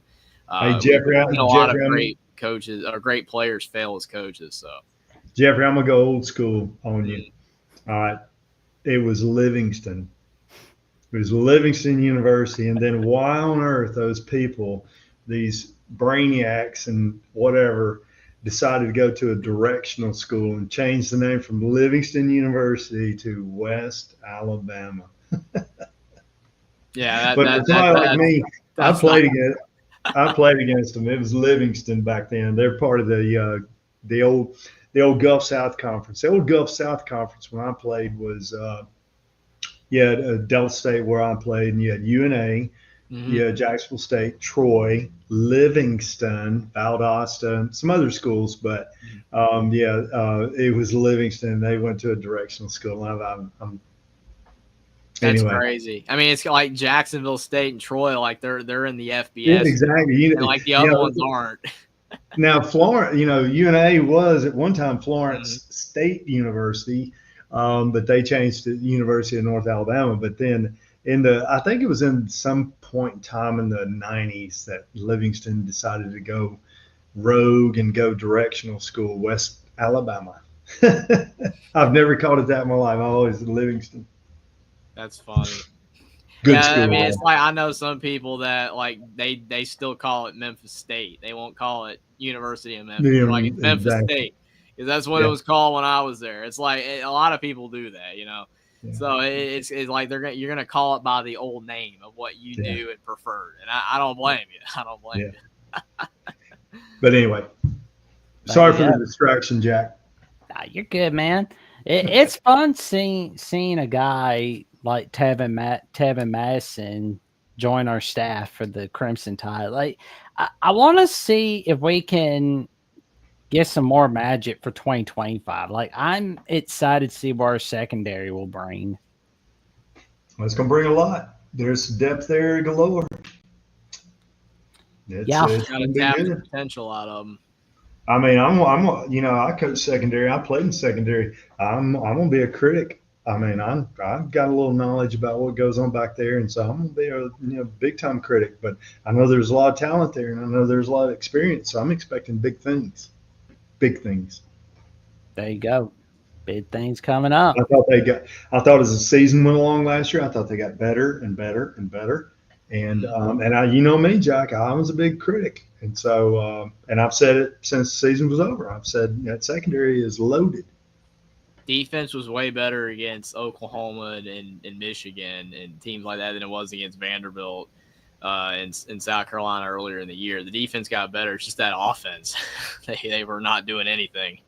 Hey, Jeffrey, a lot of great coaches or great players fail as coaches. So, Jeffrey, I'm gonna go old school on you. All right, it was Livingston. It was Livingston University, and then why on earth those people, these brainiacs and whatever decided to go to a directional school and change the name from Livingston University to West Alabama. Yeah, But for somebody like me, I that's played against I played against them. It was Livingston back then. They're part of the old Gulf South Conference. The old Gulf South Conference when I played was you had Delta State where I played, and you had UNA, you had Jacksonville State, Troy, Livingston, Valdosta, some other schools, but it was Livingston. They went to a directional school. That's Anyway. crazy. I mean, it's like Jacksonville State and Troy, like they're in the FBS. Yeah, exactly. And like the other ones aren't. Now, Florence, UNA was at one time Florence State University, but they changed to University of North Alabama. But then I think it was in some point in time in the 90s that Livingston decided to go rogue and go directional school, West Alabama. I've never called it that in my life. I always Livingston. That's funny. Good school. I mean, it's like I know some people that like they still call it Memphis State. They won't call it University of Memphis. Yeah, like it's Memphis exactly. State because that's what it was called when I was there. It's like a lot of people do that, Yeah. So it's like you're gonna call it by the old name of what you do and preferred, and I don't blame you. I don't blame you. But anyway, sorry for the distraction, Jack. Nah, you're good, man. It's fun seeing a guy like Tevin Madison join our staff for the Crimson Tide. Like, I want to see if we can get some more magic for 2025. Like, I'm excited to see what our secondary will bring. Well, it's going to bring a lot. There's depth there galore. It's got to tap the potential out of them. I mean, I coach secondary. I played in secondary. I'm going to be a critic. I mean, I've got a little knowledge about what goes on back there, and so I'm going to be a big time critic. But I know there's a lot of talent there, and I know there's a lot of experience. So I'm expecting big things. Big things. There you go. Big things coming up. I thought as the season went along last year, I thought they got better and better and better. And you know me, Jack, I was a big critic. And so, and I've said it since the season was over. I've said that secondary is loaded. Defense was way better against Oklahoma and Michigan and teams like that than it was against Vanderbilt in South Carolina earlier in the year. The defense got better. It's just that offense. they were not doing anything.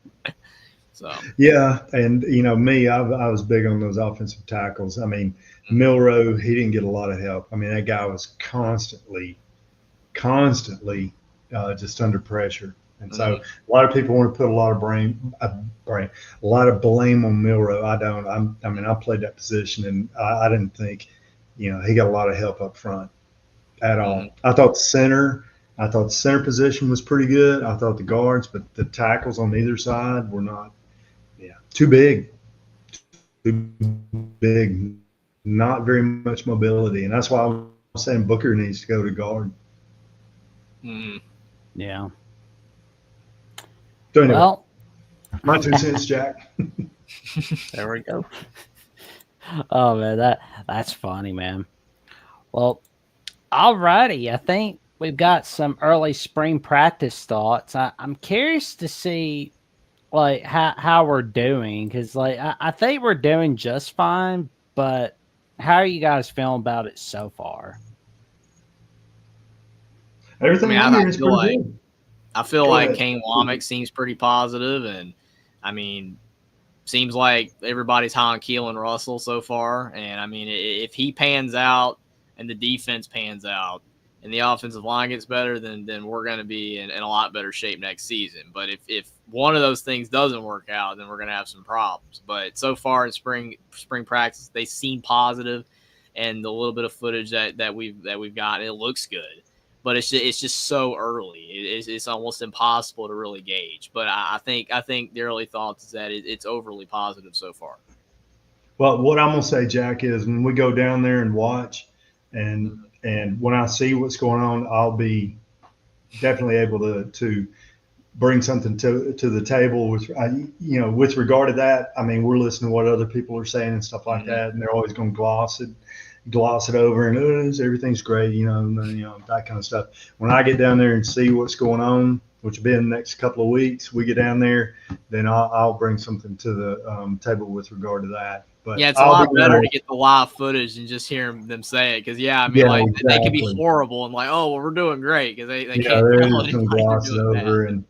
So yeah, and me, I was big on those offensive tackles. I mean, Milroe, he didn't get a lot of help. I mean, that guy was constantly just under pressure. And so a lot of people want to put a lot of blame on Milroe. I don't. I played that position, and I didn't think, he got a lot of help up front at all. I thought the center position was pretty good. I thought the guards, but the tackles on either side were not. Too big. Not very much mobility, and that's why I was saying Booker needs to go to guard. Yeah. So anyway, well, my 2 cents, Jack. There we go. Oh man, that's funny, man. Well, alrighty. I think we've got some early spring practice thoughts. I'm curious to see like how we're doing, because like I think we're doing just fine, but how are you guys feeling about it so far? Everything I feel like Kane Womack seems pretty positive, and I mean, seems like everybody's high on Keelan Russell so far. And I mean, if he pans out and the defense pans out and the offensive line gets better, then we're going to be in a lot better shape next season. But if one of those things doesn't work out, then we're going to have some problems. But so far in spring practice, they seem positive, and the little bit of footage that we've got, it looks good. But it's just so early. It's almost impossible to really gauge. But I think the early thoughts is that it's overly positive so far. Well, what I'm gonna say, Jack, is when we go down there and watch, and when I see what's going on, I'll be definitely able to bring something to the table with with regard to that. I mean, we're listening to what other people are saying and stuff like that, and they're always going to gloss it. gloss it over and everything's great, that kind of stuff. When I get down there and see what's going on, which will be in the next couple of weeks, we get down there, then I'll bring something to the table with regard to that. But yeah, it's a lot better to get the live footage and just hear them say it. Because, I mean, they can be horrible and like, oh, well, we're doing great because they can't tell it. Some gloss it over and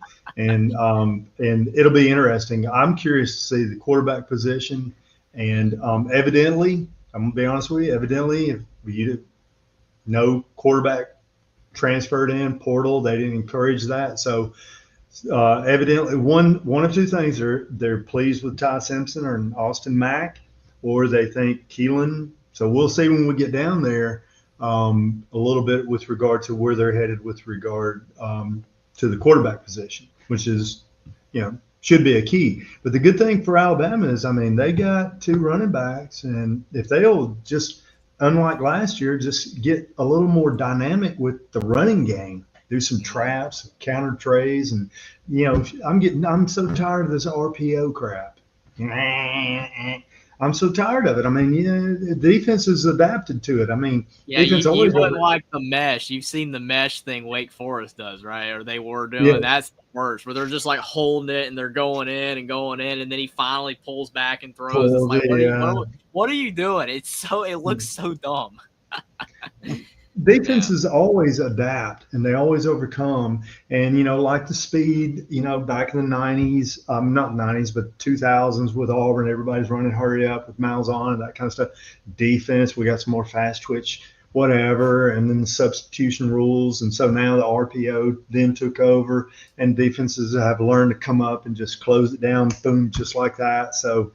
it'll be interesting. I'm curious to see the quarterback position. And evidently, I'm going to be honest with you, evidently, if no quarterback transferred in portal, they didn't encourage that. So evidently, one of two things: they're pleased with Ty Simpson or Austin Mack, or they think Keelan. So we'll see when we get down there a little bit with regard to where they're headed with regard to the quarterback position, which is, should be a key. But the good thing for Alabama is, I mean, they got 2 running backs, and if they'll just, unlike last year, just get a little more dynamic with the running game, do some traps, counter trays, and I'm so tired of this RPO crap. I'm so tired of it. I mean, the defense has adapted to it. I mean, defense you wouldn't like the mesh. You've seen the mesh thing Wake Forest does, right? Or they were doing. Yeah. That's the worst, where they're just like holding it and they're going in, and then he finally pulls back and throws. It's like, what are you doing? It looks so dumb. Defenses always adapt and they always overcome. And, like the speed, back in the 90s, not 90s, but 2000s with Auburn, everybody's running hurry up with mouths on and that kind of stuff. Defense, we got some more fast twitch, whatever. And then the substitution rules. And so now the RPO then took over and defenses have learned to come up and just close it down, boom, just like that. So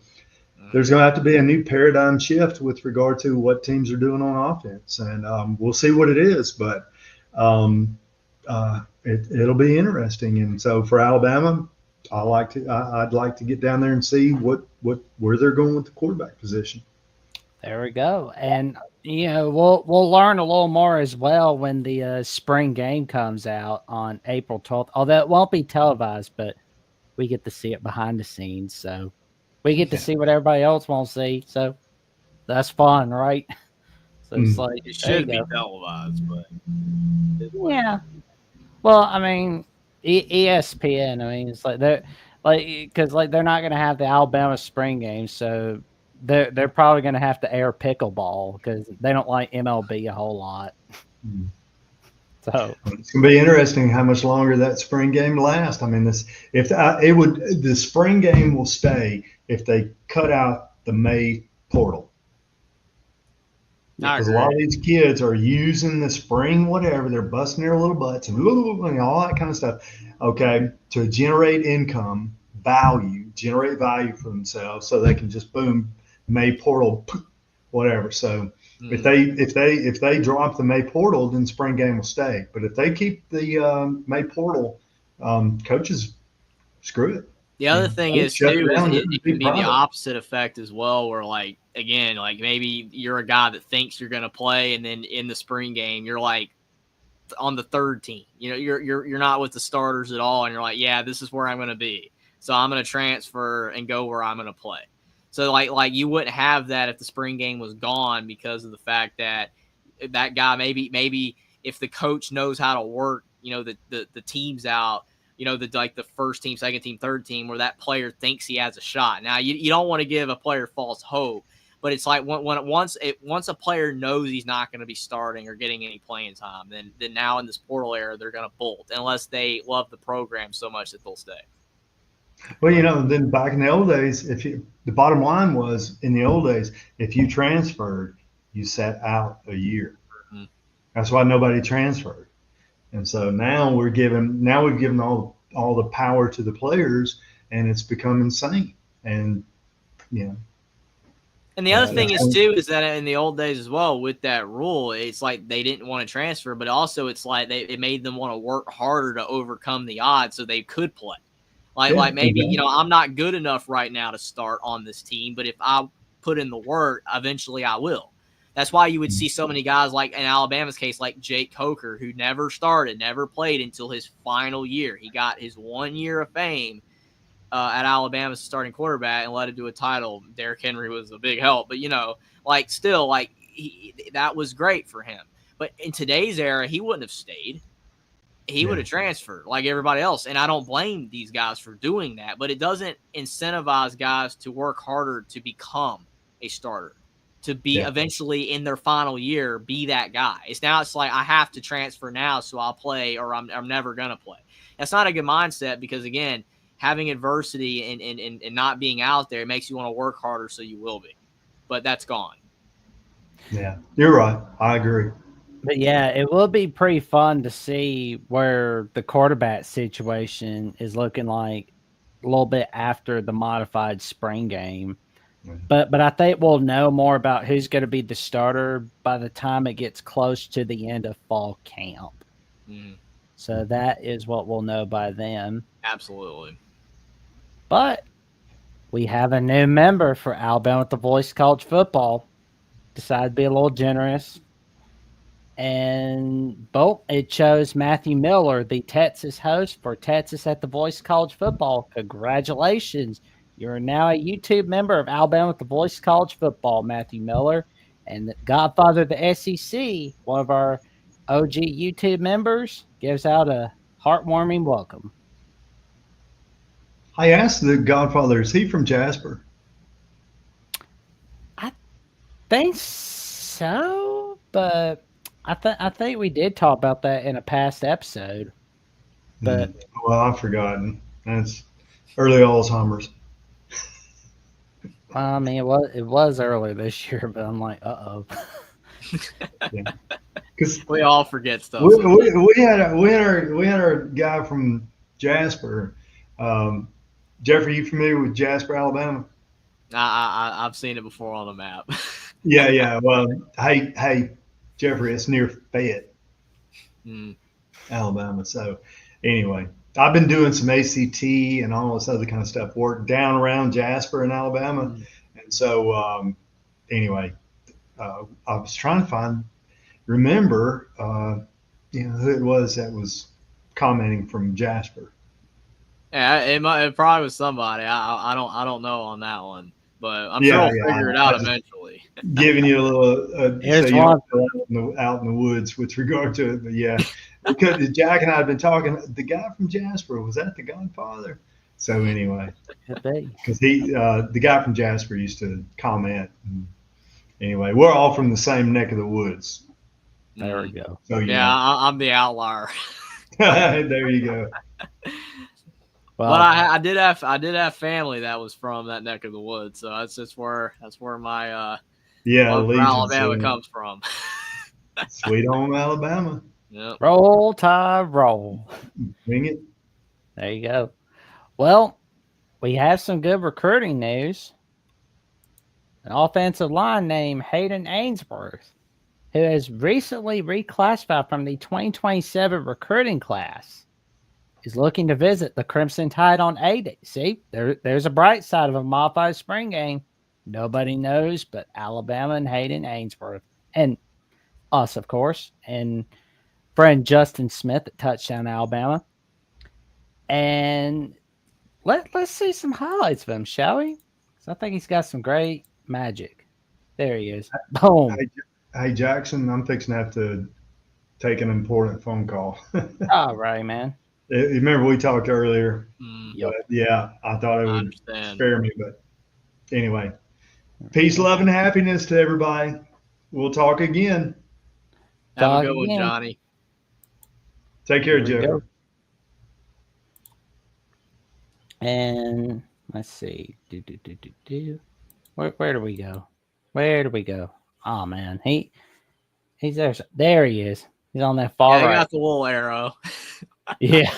there's going to have to be a new paradigm shift with regard to what teams are doing on offense, and we'll see what it is. But it'll be interesting. And so for Alabama, I'd like to get down there and see where they're going with the quarterback position. There we go, and we'll learn a little more as well when the spring game comes out on April 12th. Although it won't be televised, but we get to see it behind the scenes. So. We get to see what everybody else won't see, so that's fun, right? So it's like it should be televised, but yeah. Well, I mean, ESPN. I mean, it's like because they're not going to have the Alabama spring game, so they're probably going to have to air pickleball because they don't like MLB a whole lot. So it's going to be interesting how much longer that spring game lasts. I mean, the spring game will stay if they cut out the May portal. Because a lot of these kids are using the spring, whatever, they're busting their little butts and all that kind of stuff, okay, to generate income, generate value for themselves so they can just boom, May portal, whatever. So if they drop the May portal, then spring game will stay. But if they keep the May portal, coaches, screw it. The other thing is too, it can be the opposite effect as well, where maybe you're a guy that thinks you're going to play, and then in the spring game you're like on the third team. You're not with the starters at all, and you're like, yeah, this is where I'm going to be, so I'm going to transfer and go where I'm going to play. So like you wouldn't have that if the spring game was gone, because of the fact that that guy maybe if the coach knows how to work, the teams out. The first team, second team, third team, where that player thinks he has a shot. Now, you don't want to give a player false hope, but it's like once a player knows he's not going to be starting or getting any playing time, then now in this portal era, they're going to bolt unless they love the program so much that they'll stay. Well, then back in the old days, the bottom line was, in the old days, if you transferred, you sat out a year. Mm-hmm. That's why nobody transferred. And so now we've given all the power to the players, and it's become insane. And And the other thing is too is that in the old days as well, with that rule, it's like they didn't want to transfer, but also it's like it made them want to work harder to overcome the odds so they could play. Like maybe I'm not good enough right now to start on this team, but if I put in the work, eventually I will. That's why you would see so many guys, like in Alabama's case, like Jake Coker, who never started, never played until his final year. He got his 1 year of fame at Alabama as starting quarterback and led it to a title. Derrick Henry was a big help, but still, that was great for him. But in today's era, he wouldn't have stayed. He would have transferred like everybody else. And I don't blame these guys for doing that, but it doesn't incentivize guys to work harder to become a starter, to be eventually in their final year, be that guy. It's like I have to transfer now so I'll play or I'm never going to play. That's not a good mindset because, again, having adversity and not being out there makes you want to work harder so you will be. But that's gone. Yeah, you're right. I agree. But yeah, it will be pretty fun to see where the quarterback situation is looking like a little bit after the modified spring game. But I think we'll know more about who's going to be the starter by the time it gets close to the end of fall camp. So that is what we'll know by then. Absolutely. But we have a new member for Alabama with the Voice College Football. Decided to be a little generous. And it chose Matthew Miller, the Texas host for Texas at the Voice College Football. Congratulations. You're now a YouTube member of Alabama with the Voice College Football, Matthew Miller. And the Godfather of the SEC, one of our OG YouTube members, gives out a heartwarming welcome. I asked the Godfather, is he from Jasper? I think so, but I think we did talk about that in a past episode. But well, I've forgotten. That's early Alzheimer's. I mean, it was earlier this year, but I'm like, Because we all forget stuff. We had our guy from Jasper. Jeffrey, you familiar with Jasper, Alabama? I've seen it before on the map. Yeah. Well, hey, Jeffrey, it's near Fayette, Alabama. So, anyway, I've been doing some ACT and all this other kind of stuff, work down around Jasper in Alabama, and so anyway, I was trying to remember, who it was that was commenting from Jasper. Yeah, it probably was somebody. I don't know on that one, but I'm sure we'll figure it out eventually. Giving you a little so you don't feel out in the woods with regard to it, but yeah, because Jack and I had been talking. The guy from Jasper, was that the Godfather? So anyway, because the guy from Jasper used to comment. Anyway, we're all from the same neck of the woods. There we go. So I'm the outlier. There you go. Well, but I did have family that was from that neck of the woods, so that's where my Alabama comes from. Sweet home Alabama. Yep. Roll Tide roll. Bring it. There you go. Well, we have some good recruiting news. An offensive line named Hayden Ainsworth, who has recently reclassified from the 2027 recruiting class, is looking to visit the Crimson Tide on A-Day. See, there's a bright side of a modified spring game. Nobody knows but Alabama and Hayden Ainsworth. And us, of course. And friend Justin Smith at Touchdown Alabama. And let's see some highlights of him, shall we? Because I think he's got some great magic. There he is. Boom. Hey, Jackson, I'm fixing to have to take an important phone call. All right, man. You remember we talked earlier? Yep. Yeah, I thought it would spare me. But anyway, peace, love, and happiness to everybody. We'll talk again. Have a good one, Johnny. Take care, Joe. And let's see. Where do we go? Where do we go? Oh man, he's there. There he is. He's on that far right. I got the little arrow. Yeah.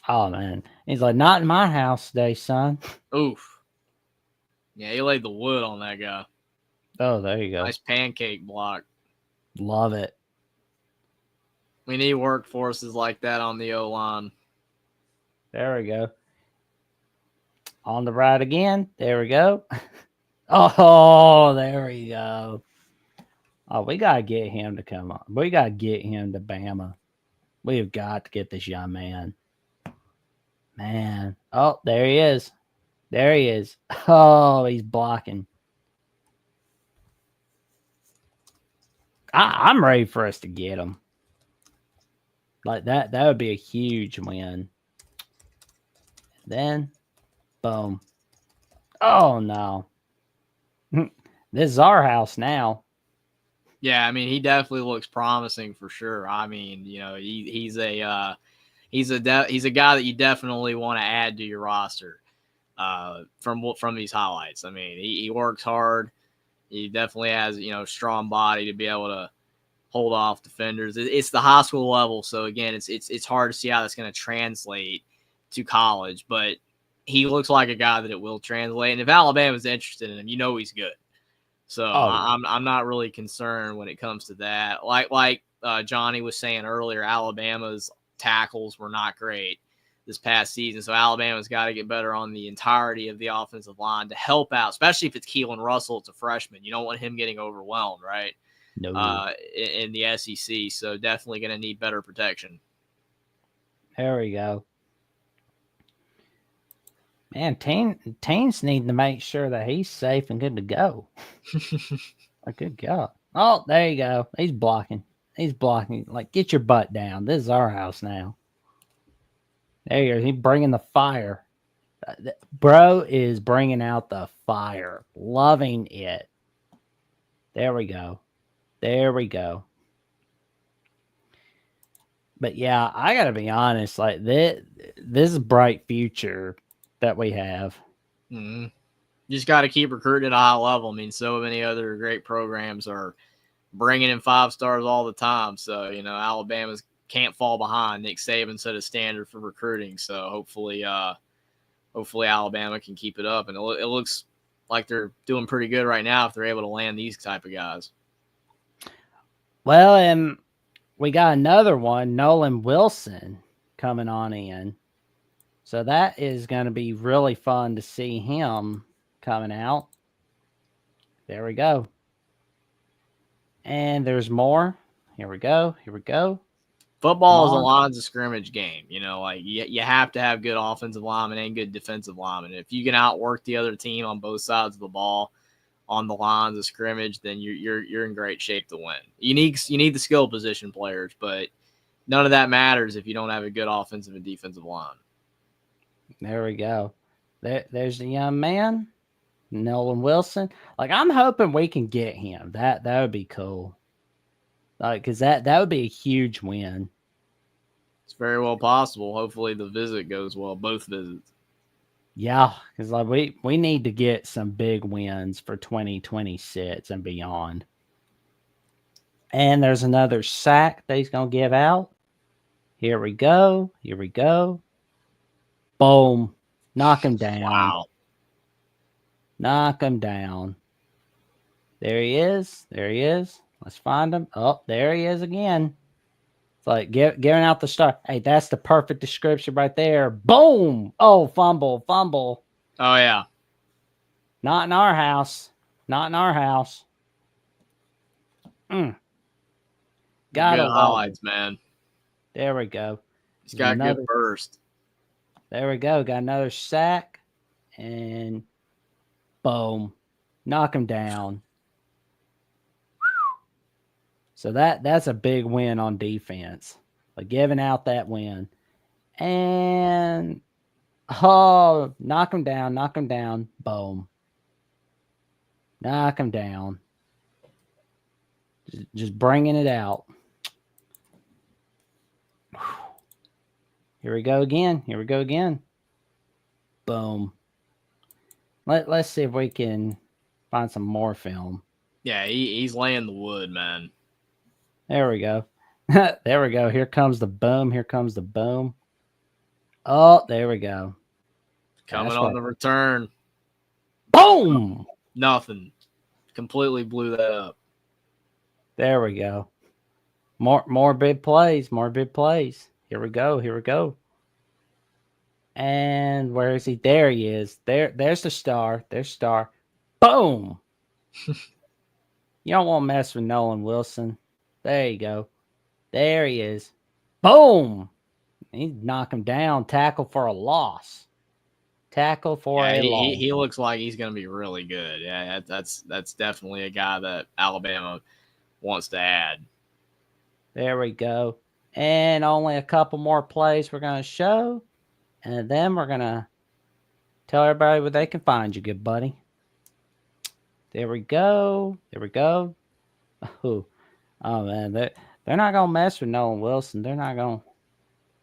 Oh man, he's like, not in my house today, son. Oof. Yeah, he laid the wood on that guy. Oh, there you go. Nice pancake block. Love it. We need workforces like that on the O-line. There we go. On the right again. There we go. Oh, there we go. Oh, we got to get him to come on. We got to get him to Bama. We've got to get this young man. Man. Oh, there he is. There he is. Oh, he's blocking. I'm ready for us to get him. Like that would be a huge win. Then, boom. Oh no. This is our house now. Yeah, I mean, he definitely looks promising for sure. I mean, you know, he's a guy that you definitely want to add to your roster from these highlights. I mean, he works hard. He definitely has, you know, strong body to be able to hold off defenders. It's the high school level, so again, it's hard to see how that's going to translate to college, but he looks like a guy that it will translate. And if Alabama's interested in him, you know he's good. So I'm not really concerned when it comes to that. Like Johnny was saying earlier, Alabama's tackles were not great this past season, so Alabama's got to get better on the entirety of the offensive line to help out, especially if it's Keelan Russell. It's a freshman. You don't want him getting overwhelmed, right? No. In the SEC, so definitely going to need better protection. There we go. Man, Tains need to make sure that he's safe and good to go. Oh, good God. Oh, there you go. He's blocking. He's blocking. Like, get your butt down. This is our house now. There you go. He's bringing the fire. Bro is bringing out the fire. Loving it. There we go. There we go. But yeah, I got to be honest. Like, this is a bright future that we have. Mm-hmm. You just got to keep recruiting at a high level. I mean, so many other great programs are bringing in 5 stars all the time. So, you know, Alabama's can't fall behind. Nick Saban set a standard for recruiting. So hopefully Alabama can keep it up. And it looks like they're doing pretty good right now if they're able to land these type of guys. Well, and we got another one, Nolan Wilson, coming on in. So that is going to be really fun to see him coming out. There we go. And there's more. Here we go. Here we go. Football is a lines of scrimmage game. You know, like you have to have good offensive linemen and good defensive linemen. If you can outwork the other team on both sides of the ball on the lines of scrimmage, then you're in great shape to win. You need the skill position players, but none of that matters if you don't have a good offensive and defensive line. There we go. There's the young man, Nolan Wilson. Like, I'm hoping we can get him. That would be cool. Like, because that would be a huge win. It's very well possible. Hopefully the visit goes well, both visits. Yeah, because like we need to get some big wins for 2026 and beyond. And there's another sack that he's going to give out. Here we go. Here we go. Boom. Knock him down. Wow. Knock him down. There he is. There he is. Let's find him. Oh, there he is again. It's like giving out the star. Hey, that's the perfect description right there. Boom. Oh, fumble. Oh, yeah. Not in our house. Not in our house. Got good highlights, man. There we go. He's got another, good burst. There we go. Got another sack. And boom. Knock him down. So that's a big win on defense. Like, giving out that win. And knock him down. Boom. Knock him down. Just bringing it out. Here we go again. Boom. Let's see if we can find some more film. Yeah, he's laying the wood, man. There we go. There we go. Here comes the boom. Oh, there we go. Coming on the return. Boom! Nothing. Completely blew that up. There we go. More big plays. Here we go. And where is he? There he is. There's the star. Boom! You don't want to mess with Nolan Wilson. There you go. There he is. Boom! He knock him down. Tackle for a loss. He looks like he's going to be really good. Yeah, that's definitely a guy that Alabama wants to add. There we go. And only a couple more plays we're going to show. And then we're going to tell everybody where they can find you, good buddy. There we go. There we go. Oh man. They're not going to mess with Nolan Wilson. They're not going to.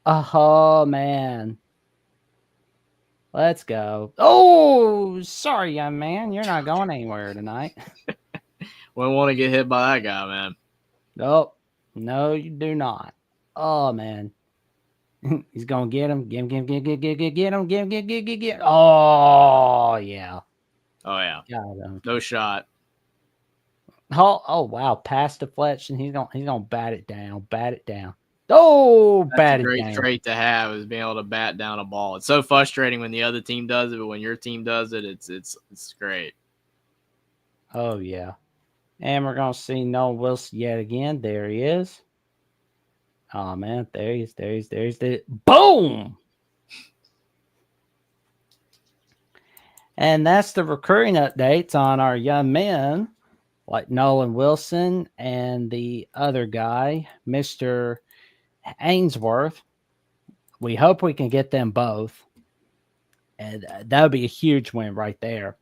Oh, man. Let's go. Oh, sorry, young man. You're not going anywhere tonight. We don't want to get hit by that guy, man. Nope. No, you do not. Oh, man. He's going to get him. Get him. Oh, yeah. Oh, yeah. Got him. No shot. Oh, wow. Pass deflection. He's gonna bat it down. Oh, That's bat a it great down. trait to have, is being able to bat down a ball. It's so frustrating when the other team does it, but when your team does it, it's great. Oh, yeah. And we're going to see Nolan Wilson yet again. There he is. Oh, man. There he is. There's the boom. And that's the recruiting updates on our young men, like Nolan Wilson and the other guy, Mr. Ainsworth. We hope we can get them both. And that would be a huge win right there.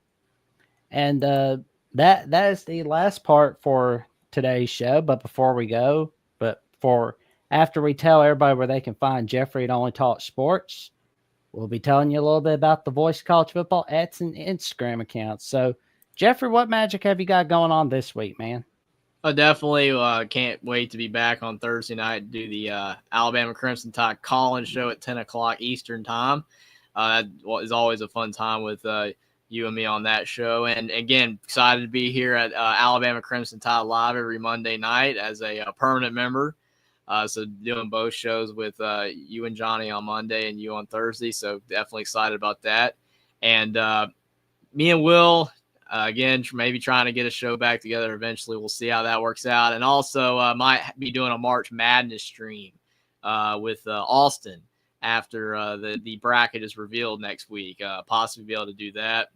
And that is the last part for today's show. But before we go, after we tell everybody where they can find Jeffrey at Only Talk Sports, we'll be telling you a little bit about the Voice College Football X and Instagram accounts. So, Jeffrey, what magic have you got going on this week, man? I definitely can't wait to be back on Thursday night to do the Alabama Crimson Tide call-in show at 10 o'clock Eastern time. That is always a fun time with you and me on that show. And, again, excited to be here at Alabama Crimson Tide Live every Monday night as a permanent member. So doing both shows with you and Johnny on Monday and you on Thursday. So definitely excited about that. And me and Will, again, maybe trying to get a show back together eventually. We'll see how that works out. And also might be doing a March Madness stream with Austin after the bracket is revealed next week. Possibly be able to do that.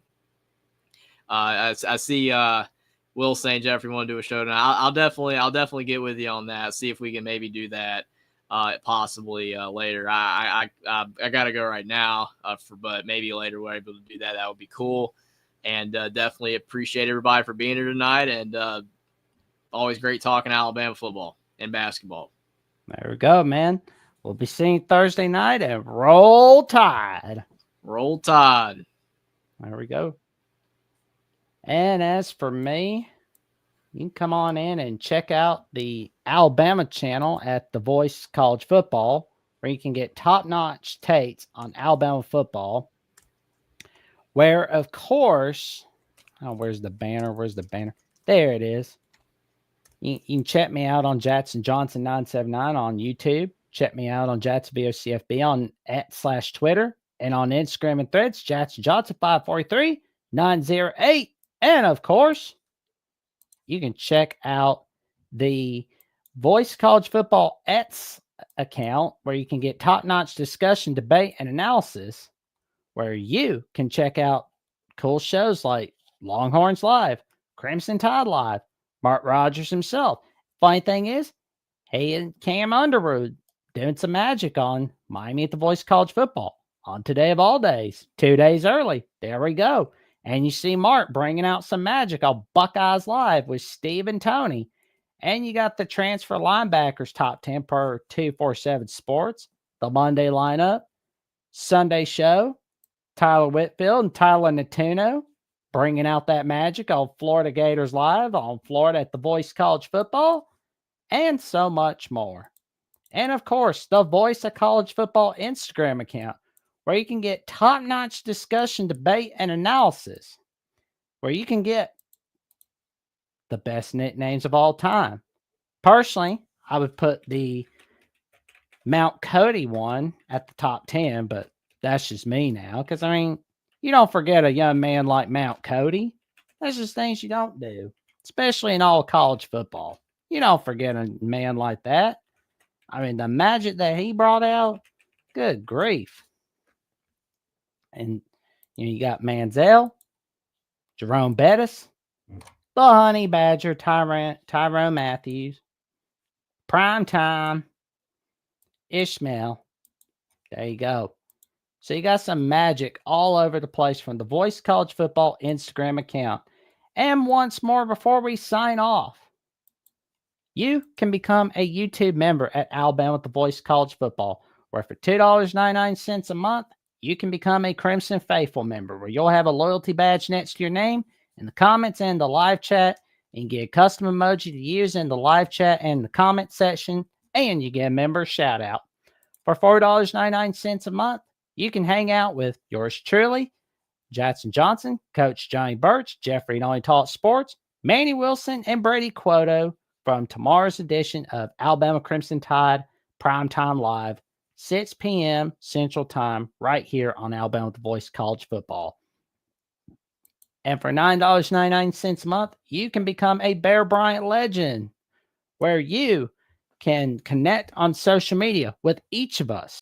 I see Will saying, Jeffrey, want to do a show tonight. I'll definitely get with you on that. See if we can maybe do that possibly later. I gotta go right now, but maybe later we're able to do that. That would be cool. And definitely appreciate everybody for being here tonight. And always great talking Alabama football and basketball. There we go, man. We'll be seeing Thursday night and Roll Tide. Roll Tide. There we go. And as for me, you can come on in and check out the Alabama channel at The Voice College Football, where you can get top-notch takes on Alabama football. Where, of course, where's the banner? There it is. You can check me out on Jackson Johnson 979 on YouTube. Check me out on Jackson VOCFB on @/Twitter and on Instagram and Threads, Jackson Johnson 543 908. And of course, you can check out the Voice College Football X account, where you can get top-notch discussion, debate, and analysis, where you can check out cool shows like Longhorns Live, Crimson Tide Live, Mark Rogers himself. Funny thing is, he and Cam Underwood doing some magic on Miami at the Voice College Football on today of all days, 2 days early. There we go. And you see Mark bringing out some magic on Buckeyes Live with Steve and Tony. And you got the transfer linebackers top 10 per 247 Sports, the Monday lineup, Sunday show, Tyler Whitfield and Tyler Natuno bringing out that magic on Florida Gators Live, on Florida at the Voice College Football, and so much more. And of course, the Voice of College Football Instagram account, where you can get top-notch discussion, debate, and analysis, where you can get the best nicknames of all time. Personally, I would put the Mount Cody one at the top 10, but that's just me now, because, I mean, you don't forget a young man like Mount Cody. There's just things you don't do, especially in all college football. You don't forget a man like that. I mean, the magic that he brought out, good grief. And you got Manziel, Jerome Bettis, the Honey Badger, Tyrone Matthews, Prime Time, Ishmael. There you go. So you got some magic all over the place from the Voice College Football Instagram account. And once more, before we sign off, you can become a YouTube member at Alabama with the Voice College Football, where for $2.99 a month, you can become a Crimson Faithful member, where you'll have a loyalty badge next to your name in the comments and the live chat, and get a custom emoji to use in the live chat and the comment section, and you get a member shout out. For $4.99 a month, you can hang out with yours truly, Jackson Johnson, Coach Johnny Birch, Jeffrey and Only Talk Sports, Manny Wilson, and Brady Quoto from tomorrow's edition of Alabama Crimson Tide Primetime Live, 6 p.m. Central Time, right here on Alabama with the Voice College Football. And for $9.99 a month, you can become a Bear Bryant legend, where you can connect on social media with each of us.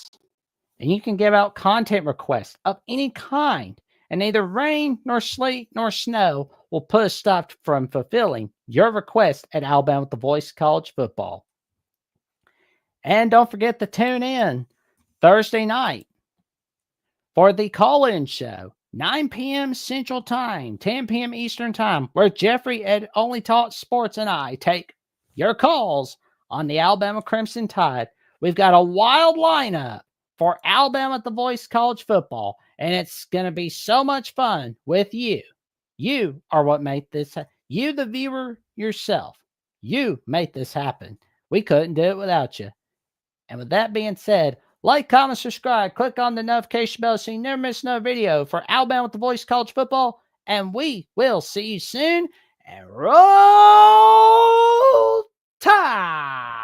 And you can give out content requests of any kind. And neither rain, nor sleet, nor snow will put a stop from fulfilling your request at Alabama with the Voice College Football. And don't forget to tune in Thursday night for the call-in show, 9 p.m. Central Time, 10 p.m. Eastern Time, where Jeffrey at Only Talk Sports and I take your calls on the Alabama Crimson Tide. We've got a wild lineup for Alabama at the Voice College Football, and it's going to be so much fun with you. You are what made this you, the viewer yourself. You made this happen. We couldn't do it without you. And with that being said, like, comment, subscribe, click on the notification bell so you never miss no video for Alabama with the Voice College Football, and we will see you soon. And roll Tide!